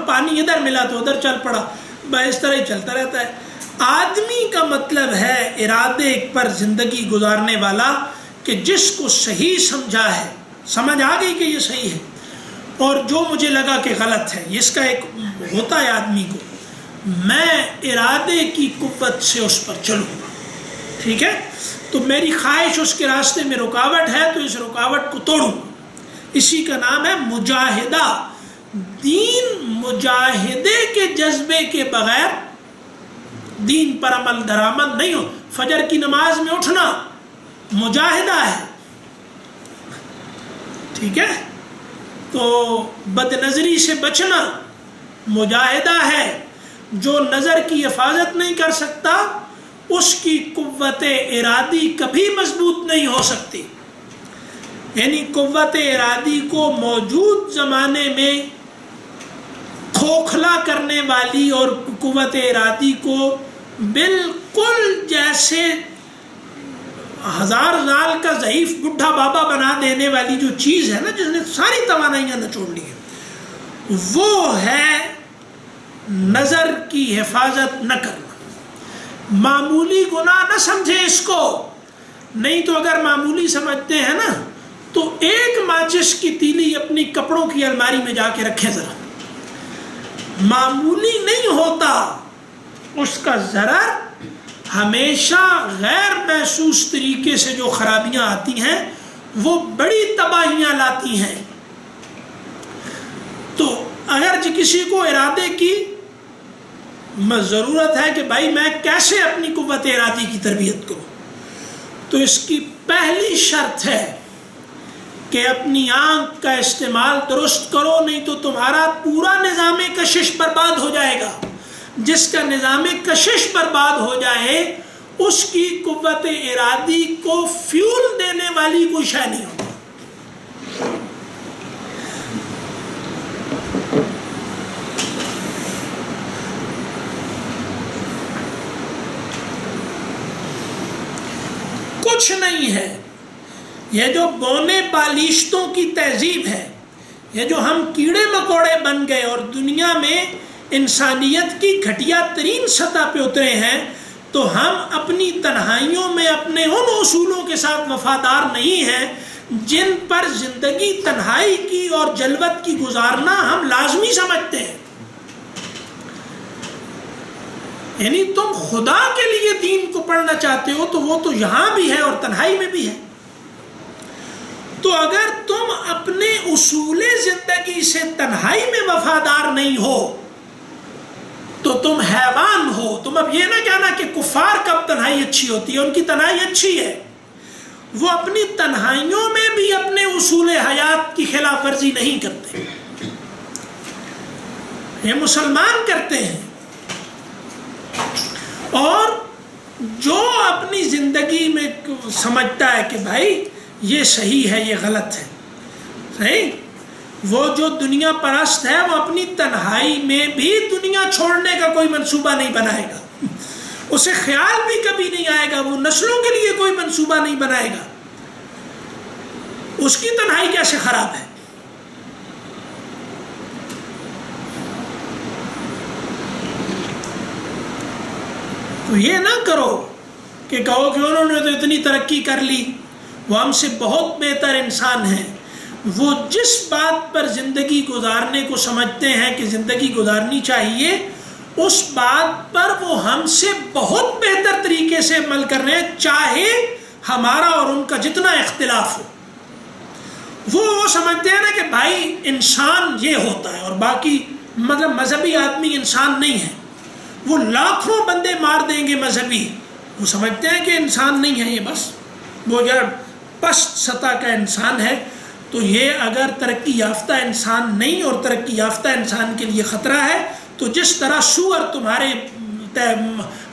پانی ادھر ملا تو ادھر چل پڑا، اس طرح ہی چلتا رہتا ہے۔ آدمی کا مطلب ہے ارادے پر زندگی گزارنے والا کہ جس کو صحیح سمجھا ہے، سمجھ آ گئی کہ یہ صحیح ہے، اور جو مجھے لگا کہ غلط ہے، اس کا ایک ہوتا ہے آدمی کو، میں ارادے کی قوت سے اس پر چلوں، ٹھیک ہے؟ تو میری خواہش اس کے راستے میں رکاوٹ ہے تو اس رکاوٹ کو توڑوں، اسی کا نام ہے مجاہدہ۔ دین مجاہدے کے جذبے کے بغیر دین پر عمل درآمد نہیں ہو۔ فجر کی نماز میں اٹھنا مجاہدہ ہے، ٹھیک ہے؟ تو بد نظری سے بچنا مجاہدہ ہے۔ جو نظر کی حفاظت نہیں کر سکتا اس کی قوت ارادی کبھی مضبوط نہیں ہو سکتی۔ یعنی قوت ارادی کو موجود زمانے میں کھوکھلا کرنے والی اور قوت ارادی کو بالکل جیسے 1000 سال کا ضعیف بڈھا بابا بنا دینے والی جو چیز ہے نا، جس نے ساری توانائیاں نچوڑ لی ہیں، وہ ہے نظر کی حفاظت نہ کرنا۔ معمولی گناہ نہ سمجھے اس کو، نہیں تو اگر معمولی سمجھتے ہیں نا تو ایک ماچس کی تیلی اپنی کپڑوں کی الماری میں جا کے رکھیں ذرا، معمولی نہیں ہوتا، اس کا ضرر ہمیشہ غیر محسوس طریقے سے جو خرابیاں آتی ہیں وہ بڑی تباہیاں لاتی ہیں۔ تو اگر کسی کو ارادے کی ضرورت ہے کہ بھائی میں کیسے اپنی قوت ارادی کی تربیت کروں، تو اس کی پہلی شرط ہے کہ اپنی آنکھ کا استعمال درست کرو، نہیں تو تمہارا پورا نظام کشش برباد ہو جائے گا۔ جس کا نظام کشش برباد ہو جائے اس کی قوت ارادی کو فیول دینے والی کوئی شے نہیں ہوتی۔ کچھ نہیں ہے، یہ جو بونے بالیشتوں کی تہذیب ہے، یہ جو ہم کیڑے مکوڑے بن گئے اور دنیا میں انسانیت کی گھٹیا ترین سطح پہ اترے ہیں، تو ہم اپنی تنہائیوں میں اپنے ان اصولوں کے ساتھ وفادار نہیں ہیں جن پر زندگی تنہائی کی اور جلوت کی گزارنا ہم لازمی سمجھتے ہیں۔ یعنی تم خدا کے لیے دین کو پڑھنا چاہتے ہو تو وہ تو یہاں بھی ہے اور تنہائی میں بھی ہے۔ تو اگر تم اپنے اصول زندگی سے تنہائی میں وفادار نہیں ہو تو تم حیوان ہو۔ تم اب یہ نہ کہنا کہ کفار کب تنہائی اچھی ہوتی ہے، ان کی تنہائی اچھی ہے، وہ اپنی تنہائیوں میں بھی اپنے اصول حیات کی خلاف ورزی نہیں کرتے، یہ مسلمان کرتے ہیں۔ اور جو اپنی زندگی میں سمجھتا ہے کہ بھائی یہ صحیح ہے یہ غلط ہے، صحیح، وہ جو دنیا پرست ہے وہ اپنی تنہائی میں بھی دنیا چھوڑنے کا کوئی منصوبہ نہیں بنائے گا، اسے خیال بھی کبھی نہیں آئے گا، وہ نسلوں کے لیے کوئی منصوبہ نہیں بنائے گا، اس کی تنہائی کیسے خراب ہے؟ تو یہ نہ کرو کہ کہو کہ انہوں نے تو اتنی ترقی کر لی، وہ ہم سے بہت بہتر انسان ہیں۔ وہ جس بات پر زندگی گزارنے کو سمجھتے ہیں کہ زندگی گزارنی چاہیے، اس بات پر وہ ہم سے بہت بہتر طریقے سے عمل کر رہے ہیں، چاہے ہمارا اور ان کا جتنا اختلاف ہو۔ وہ سمجھتے ہیں نا کہ بھائی انسان یہ ہوتا ہے اور باقی مطلب مذہبی آدمی انسان نہیں ہے، وہ لاکھوں بندے مار دیں گے مذہبی، وہ سمجھتے ہیں کہ انسان نہیں ہے، یہ بس وہ یار پست سطح کا انسان ہے۔ تو یہ اگر ترقی یافتہ انسان نہیں اور ترقی یافتہ انسان کے لیے خطرہ ہے، تو جس طرح سور تمہارے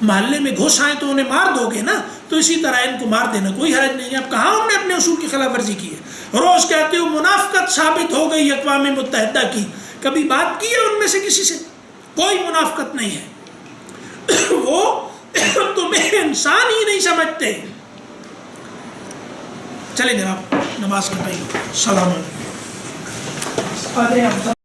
محلے میں گھس آئیں تو انہیں مار دو گے نا، تو اسی طرح ان کو مار دینا کوئی حرج نہیں ہے۔ اب کہاں ہم نے اپنے اصول کی خلاف ورزی کی ہے؟ روز کہتے ہو منافقت ثابت ہو گئی اقوام متحدہ کی، کبھی بات کی ہے ان میں سے کسی سے؟ کوئی منافقت نہیں ہے، وہ تمہیں انسان ہی نہیں سمجھتے۔ چلیں جناب۔ نماز کا ٹائم. السلام علیکم. آ جائیں آپ.